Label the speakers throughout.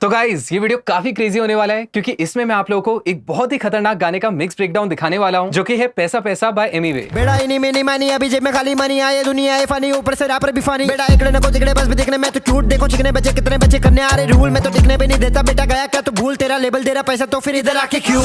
Speaker 1: तो गाइज ये वीडियो काफी क्रेजी होने वाला है क्योंकि इसमें मैं आप लोगों को एक बहुत ही खतरनाक गाने का मिक्स ब्रेकडाउन दिखाने वाला हूं जो कि है पैसा पैसा बाय एमीवे।
Speaker 2: बेड़ा इनी मिनी मानी अभी जेब में खाली मनी आए दुनिया है फनी ऊपर से रैपर भी फनी बेटा एकड़े नको तिकड़े बस भी दिखने में तो क्यूट देखो चिकने बच्चे कितने बच्चे करने आ रहे रूल में तो टिकने भी नहीं देता बेटा गया क्या तो भूल तेरा लेबल दे रहा पैसा तो फिर इधर आके क्यों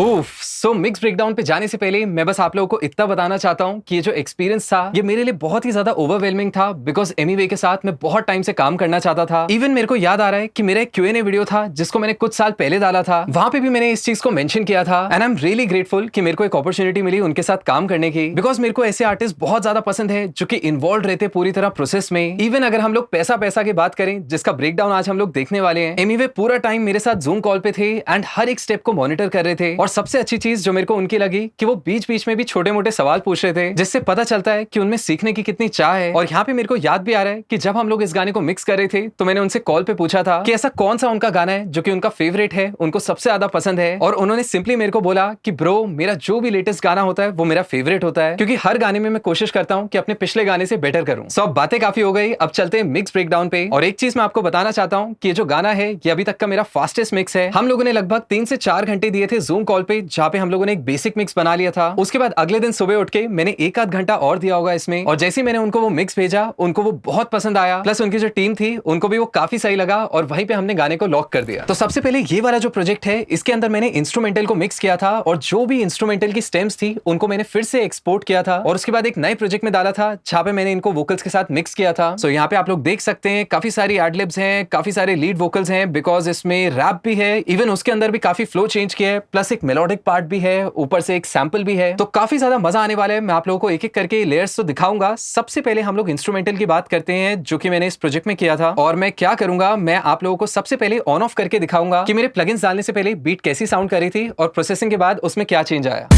Speaker 1: उफ सो मिक्स ब्रेकडाउन पे जाने से पहले मैं बस आप लोगों को इतना बताना चाहता हूँ कि ये जो एक्सपीरियंस था ये मेरे लिए बहुत ही ज्यादा ओवरवेलमिंग था बिकॉज एमीवे के साथ मैं बहुत टाइम से काम करना चाहता था। इवन मेरे को याद आ रहा है कि मेरा एक Q&A वीडियो था जिसको मैंने कुछ साल पहले डाला था, वहां पे भी मैंने इस चीज को मेंशन किया था and I am really grateful कि मेरे को एक अपॉर्चुनिटी मिली उनके साथ काम करने की बिकॉज मेरे को ऐसे आर्टिस्ट बहुत ज्यादा पसंद है जो कि इन्वॉल्व रहते पूरी तरह प्रोसेस में। इवन अगर हम लोग पैसा पैसा की बात करें जिसका ब्रेकडाउन आज हम लोग देखने वाले हैं, एमीवे पूरा टाइम मेरे साथ जूम कॉल पे थे एंड हर एक स्टेप को मॉनिटर कर रहे थे। और सबसे अच्छी चीज जो मेरे को उनकी लगी कि वो बीच बीच में भी छोटे मोटे सवाल पूछ रहे थे जिससे पता चलता है कि उनमें सीखने की कितनी चाह है। और यहाँ पे मेरे को याद भी आ रहा है कि जब हम लोग इस गाने को मिक्स कर रहे थे तो मैंने उनसे कॉल पे पूछा था कि ऐसा कौन सा उनका गाना है जो कि उनका फेवरेट है, उनको सबसे ज्यादा पसंद है। और उन्होंने सिंपली मेरे को बोला कि ब्रो मेरा जो भी लेटेस्ट गाना होता है वो मेरा फेवरेट होता है क्योंकि हर गाने में मैं कोशिश करता हूँ कि अपने पिछले गाने से बेटर करूँ। सो अब बातें काफी हो गई, अब चलते हैं मिक्स ब्रेकडाउन पे। और एक चीज मैं आपको बताना चाहता हूँ कि ये जो गाना है ये अभी तक का मेरा फास्टेस्ट मिक्स है। हम लोगों ने लगभग 3 से 4 घंटे दिए थे जूम कॉल पे जहाँ पे हम लोगों ने एक बेसिक मिक्स बना लिया था। उसके बाद अगले दिन सुबह उठ के मैंने एक आध घंटा और दिया होगा इसमें। और जैसे मैंने उनको वो मिक्स भेजा उनको वो बहुत पसंद आया, प्लस उनकी जो टीम थी उनको भी वो काफी सही लगा और वहीं पे हमने गाने को लॉक कर दिया। तो सबसे पहले ये वाला जो प्रोजेक्ट है इसके अंदर मैंने इंस्ट्रूमेंटल को मिक्स किया था और जो भी इंस्ट्रूमेंटल की स्टेम्स थी उनको मैंने फिर से एक्सपोर्ट किया था और उसके बाद एक नए प्रोजेक्ट में डाला था जहाँ पे मैंने इनको वोकल्स के साथ मिक्स किया था। सो यहाँ पे आप लोग देख सकते हैं काफी सारी एडलिब्स हैं, काफी सारे लीड वोकल्स हैं बिकॉज इसमें रैप भी है, इवन उसके अंदर भी काफी फ्लो चेंज किया है, प्लस एक मेलोडिक पार्ट भी है, ऊपर से एक सैंपल भी है। तो काफी ज्यादा मजा आने वाला है। मैं आप लोगों को एक एक करके लेयर्स तो दिखाऊंगा। सबसे पहले हम लोग इंस्ट्रूमेंटल की बात करते हैं जो कि मैंने इस प्रोजेक्ट में किया था। और मैं क्या करूंगा, मैं आप लोगों को सबसे पहले ऑन ऑफ करके दिखाऊंगा कि मेरे प्लगइन्स डालने से पहले बीट कैसी साउंड कर रही थी और प्रोसेसिंग के बाद उसमें क्या चेंज आया।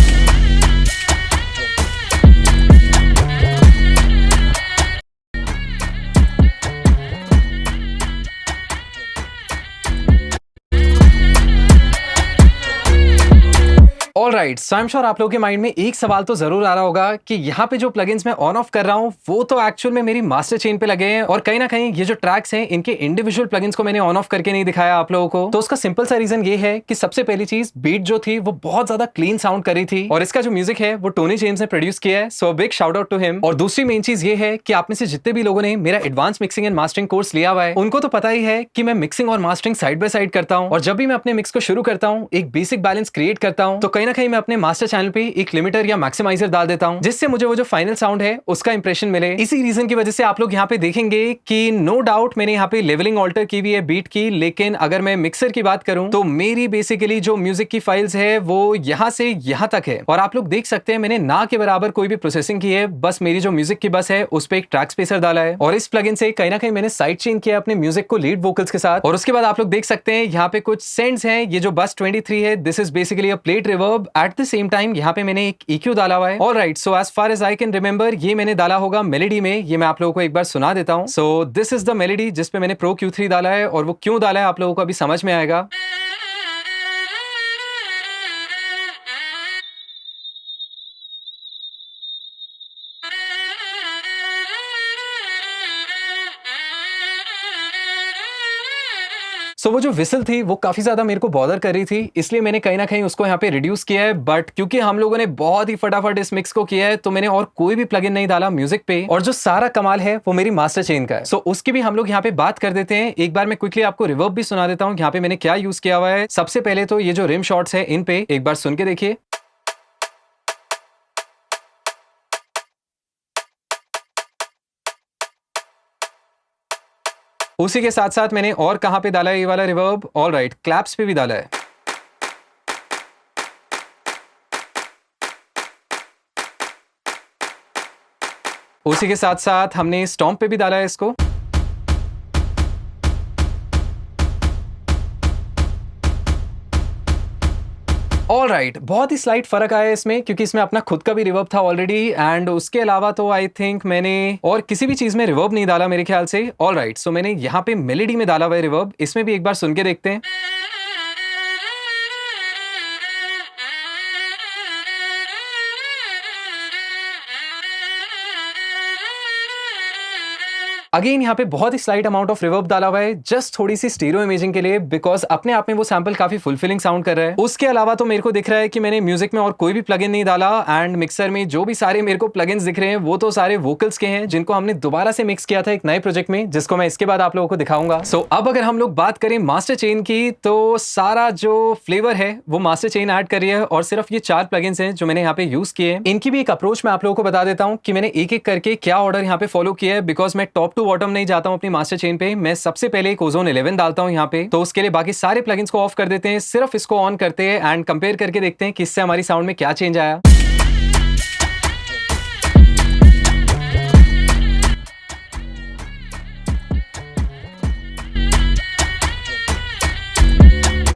Speaker 1: Alright, so I am sure आप लोगों के माइंड में एक सवाल तो जरूर आ रहा होगा कि यहाँ पे जो प्लगइन्स मैं ऑन ऑफ कर रहा हूँ वो तो एक्चुअल में मेरी मास्टर चेन पे लगे हैं और कहीं ना कहीं ये जो ट्रैक्स हैं इनके इंडिविजुअल प्लगइन्स को मैंने ऑन ऑफ करके नहीं दिखाया आप लोगों को। तो उसका सिंपल सा रीजन ये है कि सबसे पहली चीज बीट जो थी वो बहुत ज्यादा क्लीन साउंड कर रही थी और इसका जो म्यूजिक है वो टोनी जेम्स ने प्रोड्यूस किया है, so big shout out to him. और दूसरी मेन चीज ये है कि आप में से जितने भी लोगों ने मेरा advance mixing and mastering course लिया हुआ है उनको तो पता ही है कि मैं मिक्सिंग और मास्टरिंग साइड बाय साइड करता हूँ और जब भी मैं अपने मिक्स को शुरू करता हूँ एक बेसिक बैलेंस क्रिएट करता हूँ तो कहीं ना कहीं मैं अपने मास्टर चैनल पे एक लिमिटर या मैक्सिमाइजर डाल देता हूं जिससे मुझे वो जो फाइनल साउंड है उसका इंप्रेशन मिले। इसी रीजन की वजह से आप लोग यहाँ पे देखेंगे कि नो डाउट मैंने यहाँ पे लेवलिंग ऑल्टर की भी है बीट की, लेकिन अगर मैं मिक्सर की बात करूं तो मेरी बेसिकली जो म्यूजिक की फाइल्स है वो यहाँ से यहाँ तक है। और आप लोग देख सकते हैं मैंने ना के बराबर कोई भी प्रोसेसिंग की है, बस मेरी जो म्यूजिक की बस है उस पर एक ट्रैक स्पेसर डाला है और इस प्लगइन से कहीं ना कहीं मैंने साइड चेन किया अपने म्यूजिक को लीड वोकल्स के साथ। और उसके बाद आप लोग देख सकते हैं यहाँ पे कुछ सेंड्स हैं, ये जो बस 23 है this is basically a plate reverb. At the same time यहाँ पे मैंने एक EQ डाला हुआ है। Alright, so as far as I can remember ये मैंने डाला होगा मेलेडी में, ये मैं आप लोगों को एक बार सुना देता हूँ। So this is the melody जिसपे मैंने प्रो Q3 डाला है और वो क्यों डाला है आप लोगों को अभी समझ में आएगा। सो वो जो विसल थी वो काफी ज्यादा मेरे को बॉदर कर रही थी, इसलिए मैंने कहीं ना कहीं उसको यहाँ पे रिड्यूस किया है। बट क्योंकि हम लोगों ने बहुत ही फटाफट इस मिक्स को किया है तो मैंने और कोई भी प्लगइन नहीं डाला म्यूजिक पे और जो सारा कमाल है वो मेरी मास्टर चेन का है। सो उसकी भी हम लोग यहाँ पे बात कर देते हैं। एक बार मैं क्विकली आपको रिवर्ब भी सुना देता हूँ यहाँ पे मैंने क्या यूज किया हुआ है। सबसे पहले तो ये जो रिम शॉट्स है इन पे एक बार सुन के देखिए। उसी के साथ साथ मैंने और कहां पे डाला है ये वाला रिवर्ब, ऑलराइट क्लैप्स पे भी डाला है। उसी के साथ साथ हमने स्टॉम्प पे भी डाला है इसको। ऑलराइट, बहुत ही स्लाइट फर्क आया है इसमें क्योंकि इसमें अपना खुद का भी रिवर्ब था ऑलरेडी एंड उसके अलावा तो आई थिंक मैंने और किसी भी चीज में रिवर्ब नहीं डाला मेरे ख्याल से। ऑलराइट, सो मैंने यहाँ पे मेलेडी में डाला हुआ है रिवर्ब, इसमें भी एक बार सुन के देखते हैं। अगेन यहाँ पे बहुत ही स्लाइट अमाउंट ऑफ रिवर्ब डाला हुआ है, जस्ट थोड़ी सी स्टीरियो इमेजिंग के लिए, बिकॉज अपने आप में वो सैंपल काफी फुलफिलिंग साउंड कर रहा है। उसके अलावा तो मेरे को दिख रहा है कि मैंने म्यूजिक में और कोई भी प्लगइन नहीं डाला, एंड मिक्सर में जो भी सारे मेरे को प्लगइन्स दिख रहे हैं वो तो सारे वोकल्स के हैं, जिनको हमने दोबारा से मिक्स किया था एक नए प्रोजेक्ट में, जिसको मैं इसके बाद आप लोगों को दिखाऊंगा। सो अब अगर हम लोग बात करें मास्टर चेन की, तो सारा जो फ्लेवर है वो मास्टर चेन ऐड कर रही है, और सिर्फ ये 4 प्लगइन्स हैं जो मैंने यहाँ पे यूज किए हैं। इनकी भी एक अप्रोच मैं आप लोगों को बता देता हूँ कि मैंने एक एक करके क्या ऑर्डर यहाँ पे फॉलो किया है, बिकॉज मैं टॉप टू बॉटम नहीं जाता हूँ अपनी मास्टर चेन पे। मैं सबसे पहले एक ओजोन 11 डालता हूँ यहाँ पे, तो उसके लिए बाकी सारे प्लगइन्स को ऑफ कर देते हैं, सिर्फ इसको ऑन करते हैं एंड कंपेयर करके देखते हैं कि इससे हमारी साउंड में क्या चेंज आया।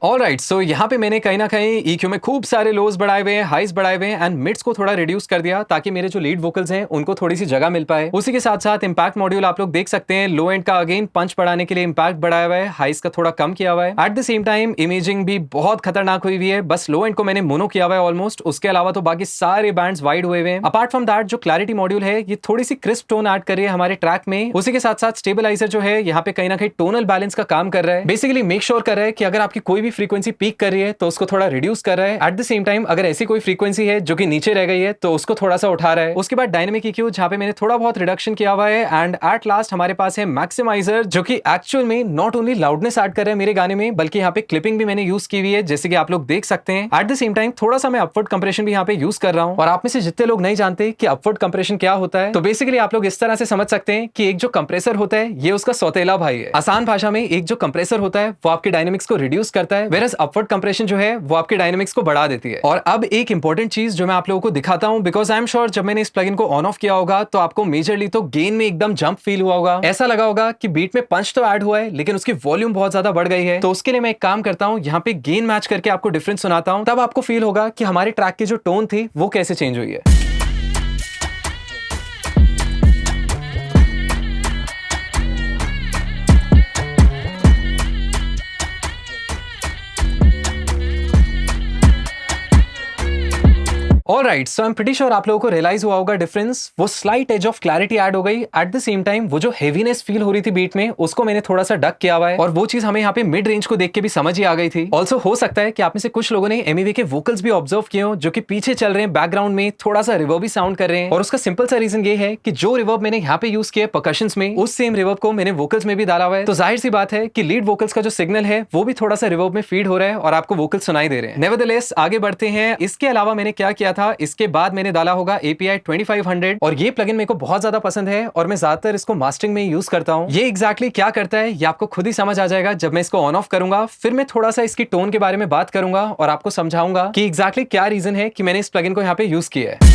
Speaker 1: ऑलराइट, सो यहाँ पे मैंने कहीं ना कहीं EQ में खूब सारे लोज बढ़ाए हुए हैं, हाइज बढ़ाए हुए हैं, एंड मिड्स को थोड़ा रिड्यूस कर दिया ताकि मेरे जो लीड वोकल्स हैं उनको थोड़ी सी जगह मिल पाए। उसी के साथ साथ इंपैक्ट मॉड्यूल आप लोग देख सकते हैं, लो एंड का अगेन पंच बढ़ाने के लिए इंपैक्ट बढ़ाया हुआ है, हाइज का थोड़ा कम किया हुआ है। At the same time imaging भी बहुत खतरनाक हुई हुई है, बस लो एंड को मैंने मोनो किया हुआ है ऑलमोस्ट, उसके अलावा तो बाकी सारे बैंड्स वाइड हुए हुए हैं। अपार्ट फ्रॉम दैट जो क्लैरिटी मॉड्यूल है ये थोड़ी सी क्रिस्प टोन ऐड कर रही है हमारे ट्रैक में। उसी के साथ साथ स्टेबलाइजर जो है यहाँ पे कहीं ना कहीं टोनल बैलेंस का काम कर रहा है, बेसिकली मेक श्योर कर रहा है कि अगर आपकी कोई भी फ्रीक्वेंसी पीक कर रही है तो उसको थोड़ा रिड्यूस कर रहा है, एट द सेम टाइम अगर ऐसी कोई फ्रीक्वेंसी है जो कि नीचे रह गई है तो उसको थोड़ा सा उठा रहा है। उसके बाद डायनेमिक EQ जहां पे मैंने थोड़ा बहुत रिडक्शन किया हुआ है, एंड एट लास्ट हमारे पास है मैक्सिमाइजर, जो कि एक्चुअल में नॉट ओनली लाउडनेस ऐड कर रहा है मेरे गाने में, बल्कि यहाँ पे क्लिपिंग भी मैंने यूज की हुई है, जैसे कि आप लोग देख सकते हैं। एट द सेम टाइम थोड़ा सा मैं अपवर्ड कंप्रेशन भी यहाँ पे यूज कर रहा हूँ, और आप में से जितने लोग नहीं जानते कि अपवर्ड कंप्रेशन क्या होता है, तो बेसिकली आप लोग इस तरह से समझ सकते हैं कि एक जो कंप्रेसर होता है ये उसका सौतेला भाई है। आसान भाषा में एक जो कंप्रेसर होता है वो आपके डायनेमिक्स को रिड्यूस करता है, वेरएज़ अपवर्ड कंप्रेशन जो है वो आपके डायनेमिक्स को बढ़ा देती है। और अब एक इंपॉर्टेंट चीज जो मैं आप लोगों को दिखाता हूं, बिकॉज आई एम श्योर जब मैंने इस प्लगइन को ऑन ऑफ किया होगा तो आपको मेजरली तो गेन में एकदम जंप फील हुआ होगा, ऐसा लगा होगा कि बीट में पंच तो ऐड हुआ है लेकिन उसकी वॉल्यूम बहुत ज्यादा बढ़ गई है। तो उसके लिए मैं एक काम करता हूं, यहाँ पे गेन मैच करके आपको डिफरेंस सुनाता हूं, तब आपको फील होगा कि हमारे ट्रैक की जो टोन थी वो कैसे चेंज हुई है। Alright, so I am pretty sure आप लोगों को रियलाइज हुआ होगा डिफरेंस, वो slight edge of clarity add हो गई। एट द सेम टाइम वो जो हेवीनेस फील हो रही थी बीट में उसको मैंने थोड़ा सा डक किया हुआ है, और वो चीज हमें यहाँ पे मिड रेंज को देख के भी समझ ही आ गई थी। ऑल्सो हो सकता है कि आप में से कुछ लोगों ने MEV के वोकल्स भी ऑब्जर्व किए हो, जो कि पीछे चल रहे हैं बैकग्राउंड में, थोड़ा सा रिवर्बी साउंड कर रहे हैं, और उसका सिंपल सा रीजन ये है कि जो रिवर्ब मैंने यहाँ पे यूज किया परकशंस में, उस सेम रिवर्ब को मैंने वोकल्स में भी डाला हुआ है। तो जाहिर सी बात है कि लीड वोकल्स का जो सिग्नल है वो भी थोड़ा सा रिवर्ब में फीड हो रहा है और आपको वोकल्स सुनाई दे रहे हैं। नेवरदलेस आगे बढ़ते हैं। इसके अलावा मैंने क्या किया था, इसके बाद मैंने डाला होगा API 2500, और ये प्लगइन मेरे को बहुत ज्यादा पसंद है और मैं ज्यादातर इसको मास्टरिंग में यूज करता हूँ। ये एग्जैक्टली क्या करता है ये आपको खुद ही समझ आ जाएगा जब मैं इसको ऑन ऑफ करूंगा। फिर मैं थोड़ा सा इसकी टोन के बारे में बात करूंगा और आपको समझाऊंगा कि एग्जैक्टली क्या रीजन है कि मैंने इस प्लगइन को यहाँ पे यूज किया है।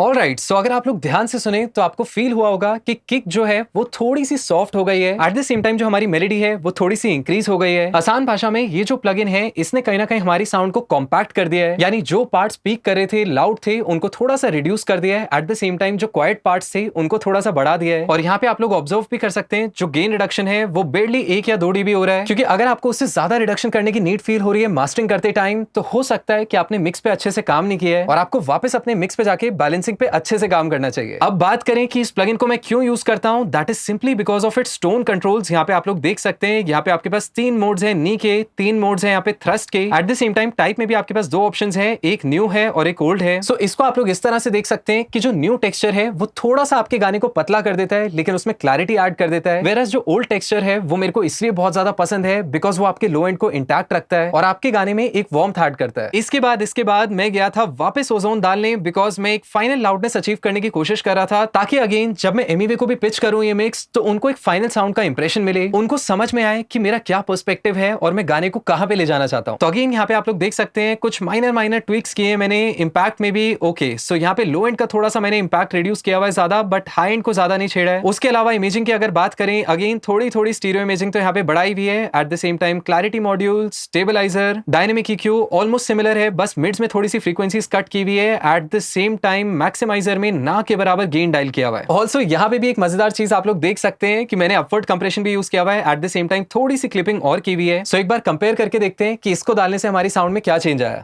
Speaker 1: ऑलराइट, सो अगर आप लोग ध्यान से सुने तो आपको फील हुआ होगा कि किक जो है वो थोड़ी सी सॉफ्ट हो गई है, एट द सेम टाइम जो हमारी मेलोडी है वो थोड़ी सी इंक्रीज हो गई है। आसान भाषा में ये जो प्लगइन है इसने कहीं ना कहीं हमारी साउंड को कॉम्पैक्ट कर दिया है, यानी जो पार्ट स्पीक कर रहे थे, लाउड थे, उनको थोड़ा सा रिड्यूस कर दिया है। एट द सेम टाइम जो क्वाइट पार्ट्स थे उनको थोड़ा सा बढ़ा दिया है। और यहाँ पे आप लोग ऑब्जर्व भी कर सकते हैं जो गेन रिडक्शन है वो बेरली 1 या 2 dB हो रहा है, क्योंकि अगर आपको उससे ज्यादा रिडक्शन करने की नीड फील हो रही है मास्टरिंग करते टाइम, तो हो सकता है कि आपने मिक्स पे अच्छे से काम नहीं किया है और आपको वापस अपने मिक्स पे जाके बैलेंसिंग पे अच्छे से काम करना चाहिए। अब बात करें कि इस प्लगइन को मैं क्यों यूज करता हूं, that is simply because of its tone controls. यहाँ पे आप लोग देख सकते हैं, यहाँ पे आपके पास 3 मोड्स हैं नी के, 3 मोड्स हैं यहाँ पे थ्रस्ट के। Eight the same time type में भी आपके पास 2 ऑप्शंस हैं, एक न्यू है और एक ओल्ड है। सो इसको आप लोग इस तरह से देख सकते हैं कि जो न्यू टेक्सचर है वो थोड़ा सा आपके गाने को पतला कर देता है, लेकिन उसमें क्लैरिटी ऐड कर देता है। वेरएज़ जो ओल्ड टेक्सचर है वो मेरे को इसलिए बहुत ज्यादा पसंद है बिकॉज वो आपके लो एंड को इंटैक्ट रखता है और आपके गाने में एक वार्मथ ऐड करता है। इसके बाद मैं गया था वापस ओजोन डालने, बिकॉज मैं एक फाइनल लाउडनेस अचीव करने की कोशिश कर रहा था, ताकि अगेन जब मैं MEV को भी पिच करूं ये मिक्स, तो उनको एक फाइनल साउंड का इंप्रेशन मिले, उनको समझ में आए कि मेरा क्या पर्सपेक्टिव है और मैं गाने को कहां पे ले जाना चाहता हूं। तो अगेन यहाँ पे आप लोग देख सकते हैं कुछ माइनर ट्विक्स किए मैंने, इंपैक्ट में भी ओके। सो यहाँ पे लो एंड का थोड़ा सा मैंने इंपैक्ट रिड्यूस किया हुआ है ज्यादा, बट हाई एंड को ज्यादा नहीं छेड़ा है। उसके अलावा इमेजिंग की अगर बात करें, अगेन थोड़ी स्टीरियो इमेजिंग तो यहाँ पे बढ़ाई हुई है। At the same time clarity module, stabiliser, dynamic EQ almost similar है, बस मिड्स में थोड़ी सी फ्रीक्वेंसीज कट की हुई है। At the same time maximiser equaliser में ना के बराबर गेन डायल किया हुआ है। ऑल्सो यहाँ पे भी एक मजेदार चीज आप लोग देख सकते हैं कि मैंने अपवर्ड कंप्रेशन भी यूज किया हुआ है, एट द सेम टाइम थोड़ी सी क्लिपिंग और की हुई है। सो एक बार कंपेयर करके देखते हैं कि इसको डालने से हमारी साउंड में क्या चेंज आया।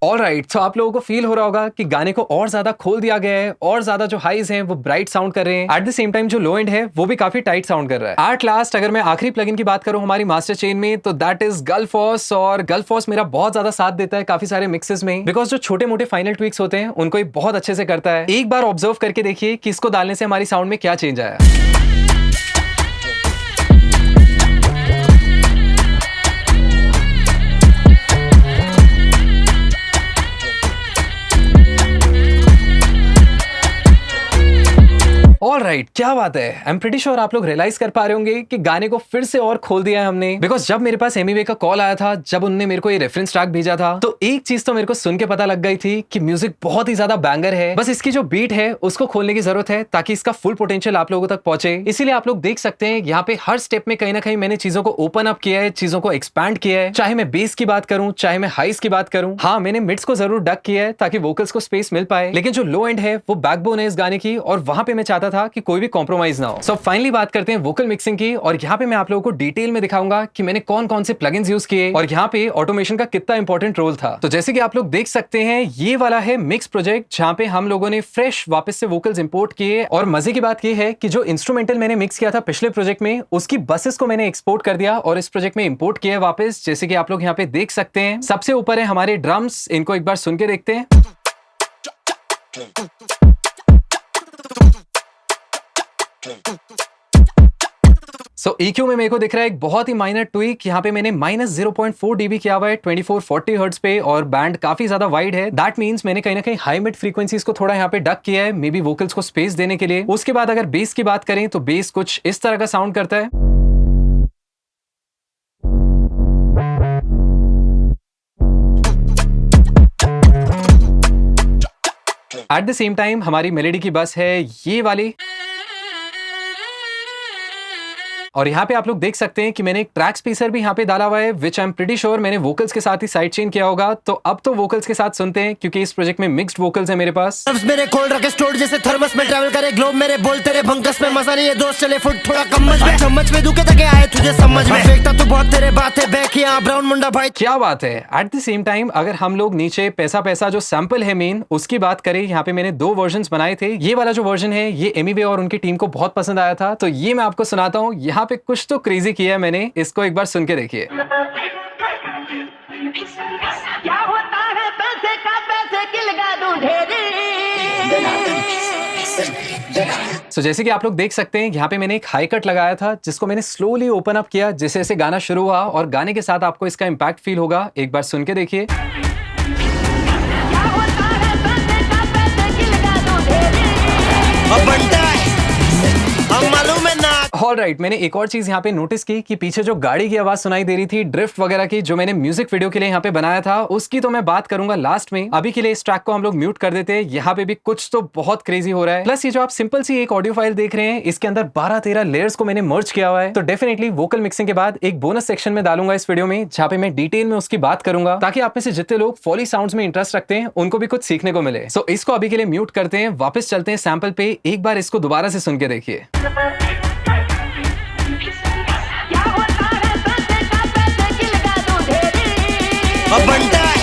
Speaker 1: ऑलराइट, तो आप लोगों को फील हो रहा होगा कि गाने को और ज्यादा खोल दिया गया है और ज्यादा जो हाइज हैं वो ब्राइट साउंड कर रहे हैं, एट द सेम टाइम जो लो एंड है वो भी काफी टाइट साउंड कर रहा है। एट लास्ट अगर मैं आखिरी प्लगइन की बात करूं हमारी मास्टर चेन में, तो दैट इज गल्फॉस। और गल्फॉस मेरा बहुत ज्यादा साथ देता है काफी सारे मिक्सेस में, बिकॉज जो छोटे मोटे फाइनल ट्विक्स होते हैं उनको ये बहुत अच्छे से करता है। एक बार ऑब्जर्व करके देखिए कि इसको डालने से हमारी साउंड में क्या चेंज आया। ऑलराइट, क्या बात है। आई एम प्रीटी श्योर आप लोग रियलाइज कर पा रहे होंगे कि गाने को फिर से और खोल दिया है हमने, बिकॉज जब मेरे पास एमिवे का कॉल आया था, जब उन्होंने मेरे को ये रेफरेंस ट्रैक भेजा था, तो एक चीज तो मेरे को सुन के पता लग गई थी कि म्यूजिक बहुत ही ज्यादा बैंगर है। बस इसकी जो बीट है उसको खोलने की जरूरत है ताकि इसका फुल पोटेंशियल आप लोगों तक पहुंचे। इसीलिए आप लोग देख सकते हैं यहाँ पे हर स्टेप में कहीं ना कहीं मैंने चीजों को ओपन अप किया है, चीजों को एक्सपैंड किया है। चाहे मैं बेस की बात करूं, चाहे मैं हाइस की बात करूं, हाँ मैंने मिड्स को जरूर डक किया है ताकि वोकल्स को स्पेस मिल पाए, लेकिन जो लो एंड है वो बैकबोन है इस गाने की, और वहां पे मैं चाहता था कि कोई भी कॉम्प्रोमाइज ना हो। सो फाइनली बात करते हैं वोकल मिक्सिंग की, और यहाँ पे मैं आप लोगों को डिटेल में दिखाऊंगा कि मैंने कौन कौन से प्लगइन्स यूज किए और यहाँ पे ऑटोमेशन का कितना इंपॉर्टेंट रोल था। तो जैसे कि आप लोग देख सकते हैं ये वाला है मिक्स प्रोजेक्ट, जहाँ पे हम लोगों ने फ्रेश वापस से वोकल्स इंपोर्ट किए। और मजे की बात ये है कि जो इंस्ट्रूमेंटल मैंने मिक्स किया था पिछले प्रोजेक्ट में, उसकी बसेस को मैंने एक्सपोर्ट कर दिया और इस प्रोजेक्ट में इंपोर्ट किया वापस। जैसे कि आप लोग यहाँ पे देख सकते हैं सबसे ऊपर है हमारे ड्रम्स, इनको एक बार सुन के देखते हैं। सो EQ में मेरे को दिख रहा है एक बहुत ही माइनर ट्विक, यहाँ पे मैंने -0.4 dB किया हुआ है 2440 हर्ट्ज पे, और बैंड काफी ज्यादा वाइड है। दैट मींस मैंने कहीं ना कहीं हाई मिड फ्रीक्वेंसीज को थोड़ा यहाँ पे डक किया है, मे बी वोकल्स को स्पेस देने के लिए। उसके बाद अगर बेस की बात करें तो बेस कुछ इस तरह का साउंड करता है। एट द सेम टाइम हमारी मेलेडी की बस है ये वाली, और यहाँ पे आप लोग देख सकते हैं कि मैंने एक ट्रैक स्पेसर भी यहाँ पे डाला हुआ है, विच आई एम प्रीटी श्योर मैंने वोकल्स के साथ ही साइड चेन किया होगा। तो अब तो वोकल्स के साथ सुनते हैं, क्योंकि इस प्रोजेक्ट में मिक्स्ड वोकल्स है मेरे पास।
Speaker 2: मेरे कोल्ड रखे स्टोर जैसे थर्मस में ट्रैवल करे ग्लोब, मेरे बोल तेरे भंकस में मजा नहीं है दोस्त, चले फुट थोड़ा कम्मच में चम्मच में दुखे तक आए तुझे समझ में, फेंकता तू बहुत तेरे बातें बैक यहाँ ब्राउन मुंडा भाई।
Speaker 1: क्या बात है। एट द सेम टाइम अगर हम लोग नीचे पैसा पैसा जो सैंपल है मेन, उसकी बात करें, यहाँ पे मैंने 2 वर्जन बनाए थे। ये वाला जो वर्जन है ये एमिवे और उनकी टीम को बहुत पसंद आया था, तो ये मैं आपको सुनाता हूँ। यहाँ पे कुछ तो क्रेजी किया है मैंने, इसको एक बार सुन के देखिए।
Speaker 3: क्या होता है पैसे का, पैसे की लगा दूं ढेरी।
Speaker 1: जैसे कि आप लोग देख सकते हैं यहाँ पे मैंने एक हाई कट लगाया था, जिसको मैंने स्लोली ओपन अप किया जैसे जैसे गाना शुरू हुआ, और गाने के साथ आपको इसका इंपैक्ट फील होगा। एक बार सुन के देखिए।
Speaker 3: क्या होता है पैसे का, पैसे की लगा दूं ढेरी।
Speaker 2: अब बनता है अब मालूम है ना।
Speaker 1: ऑलराइट, मैंने एक और चीज यहाँ पे नोटिस की कि पीछे जो गाड़ी की आवाज सुनाई दे रही थी ड्रिफ्ट वगैरह की, जो मैंने म्यूजिक वीडियो के लिए यहाँ पे बनाया था, उसकी तो मैं बात करूंगा लास्ट में। अभी के लिए इस ट्रैक को हम लोग म्यूट कर देते हैं। यहाँ पे भी कुछ तो बहुत क्रेजी हो रहा है। प्लस ये जो आप सिंपल सी एक ऑडियो फाइल देख रहे हैं, इसके अंदर 12-13 लेयर्स को मैंने मर्ज किया हुआ है। तो डेफिनेटली वोकल मिक्सिंग के बाद एक बोनस सेक्शन में डालूंगा इस वीडियो में, जहाँ पे मैं डिटेल में उसकी बात करूंगा, ताकि आप में से जितने लोग फॉली साउंड्स में इंटरेस्ट रखते हैं उनको भी कुछ सीखने को मिले। सो इसको अभी के लिए म्यूट करते हैं, वापस चलते हैं सैंपल पे। एक बार इसको दोबारा से सुन के देखिए।
Speaker 3: क्या होता है पैसे का, पैसे की लगा दूं ढेरी।
Speaker 2: अब बनता है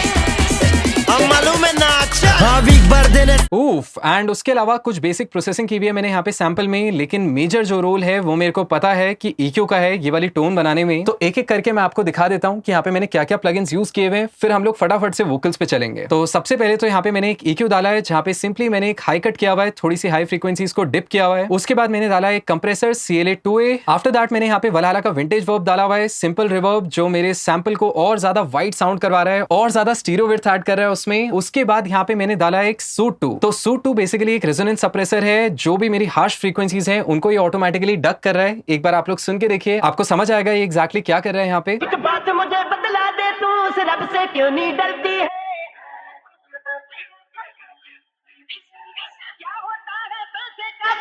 Speaker 2: अब मालूम है ना। अच्छा हाँ वीक भर देने
Speaker 1: उफ, एंड उसके अलावा कुछ बेसिक प्रोसेसिंग की भी है मैंने यहाँ पे सैंपल में, लेकिन मेजर जो रोल है वो मेरे को पता है कि EQ का है, ये वाली टोन बनाने में। तो एक एक करके मैं आपको दिखा देता हूँ कि यहाँ पे मैंने क्या क्या प्लगइन्स यूज किए हुए, फिर हम लोग फटाफट से वोकल्स पे चलेंगे। तो सबसे पहले तो यहाँ पे मैंने एक EQ डाला है, जहाँ पे सिंपली मैंने एक हाई कट किया हुआ है, थोड़ी सी हाई फ्रीक्वेंसीज को डिप किया हुआ है। उसके बाद मैंने डाला एक कंप्रेसर CLA2A। आफ्टर दैट मैंने यहाँ पे वलाला का विंटेज वर्ब डाला हुआ है, सिंपल रिवर्ब, जो मेरे सैंपल को और ज्यादा वाइड साउंड करवा रहा है और ज्यादा स्टीरियो विड्थ ऐड कर रहा है उसमें। उसके बाद यहाँ पे मैंने डाला एक Soothe 2। तो Soothe 2 बेसिकली एक रेजोनेंस सप्रेसर है, जो भी मेरी हार्श फ्रीक्वेंसीज हैं उनको ये ऑटोमेटिकली डक कर रहा है। एक बार आप लोग सुन के देखिए, आपको समझ आएगा ये एग्जैक्टली क्या कर रहा है यहाँ पे।
Speaker 3: एक बात मुझे बतला दे, तू उस रब से क्यों नहीं डरती है। क्या होता है पैसे का,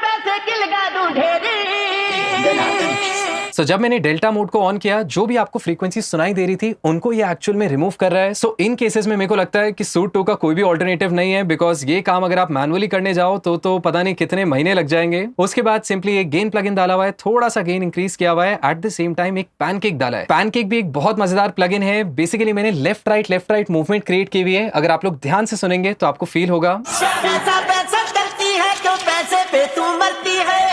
Speaker 1: सो जब मैंने डेल्टा मोड को ऑन किया, जो भी आपको फ्रीक्वेंसी सुनाई दे रही थी उनको ये एक्चुअल में रिमूव कर रहा है। सो इन केसेस में मेरे को लगता है कि सूट 2 का कोई भी ऑल्टरनेटिव नहीं है, बिकॉज ये काम अगर आप मैनुअली करने जाओ तो पता नहीं कितने महीने लग जाएंगे। उसके बाद सिंपली एक गेन प्लगइन डाला हुआ है, थोड़ा सा गेन इंक्रीज किया हुआ है, एट द सेम टाइम एक पैनकेक डाला है। पैनकेक भी एक बहुत मजेदार प्लगइन है। बेसिकली मैंने लेफ्ट राइट मूवमेंट क्रिएट की हुई है, अगर आप लोग ध्यान से सुनेंगे तो आपको फील होगा।
Speaker 3: पैसा पैसा करती है क्यों पैसे पे तू मरती है।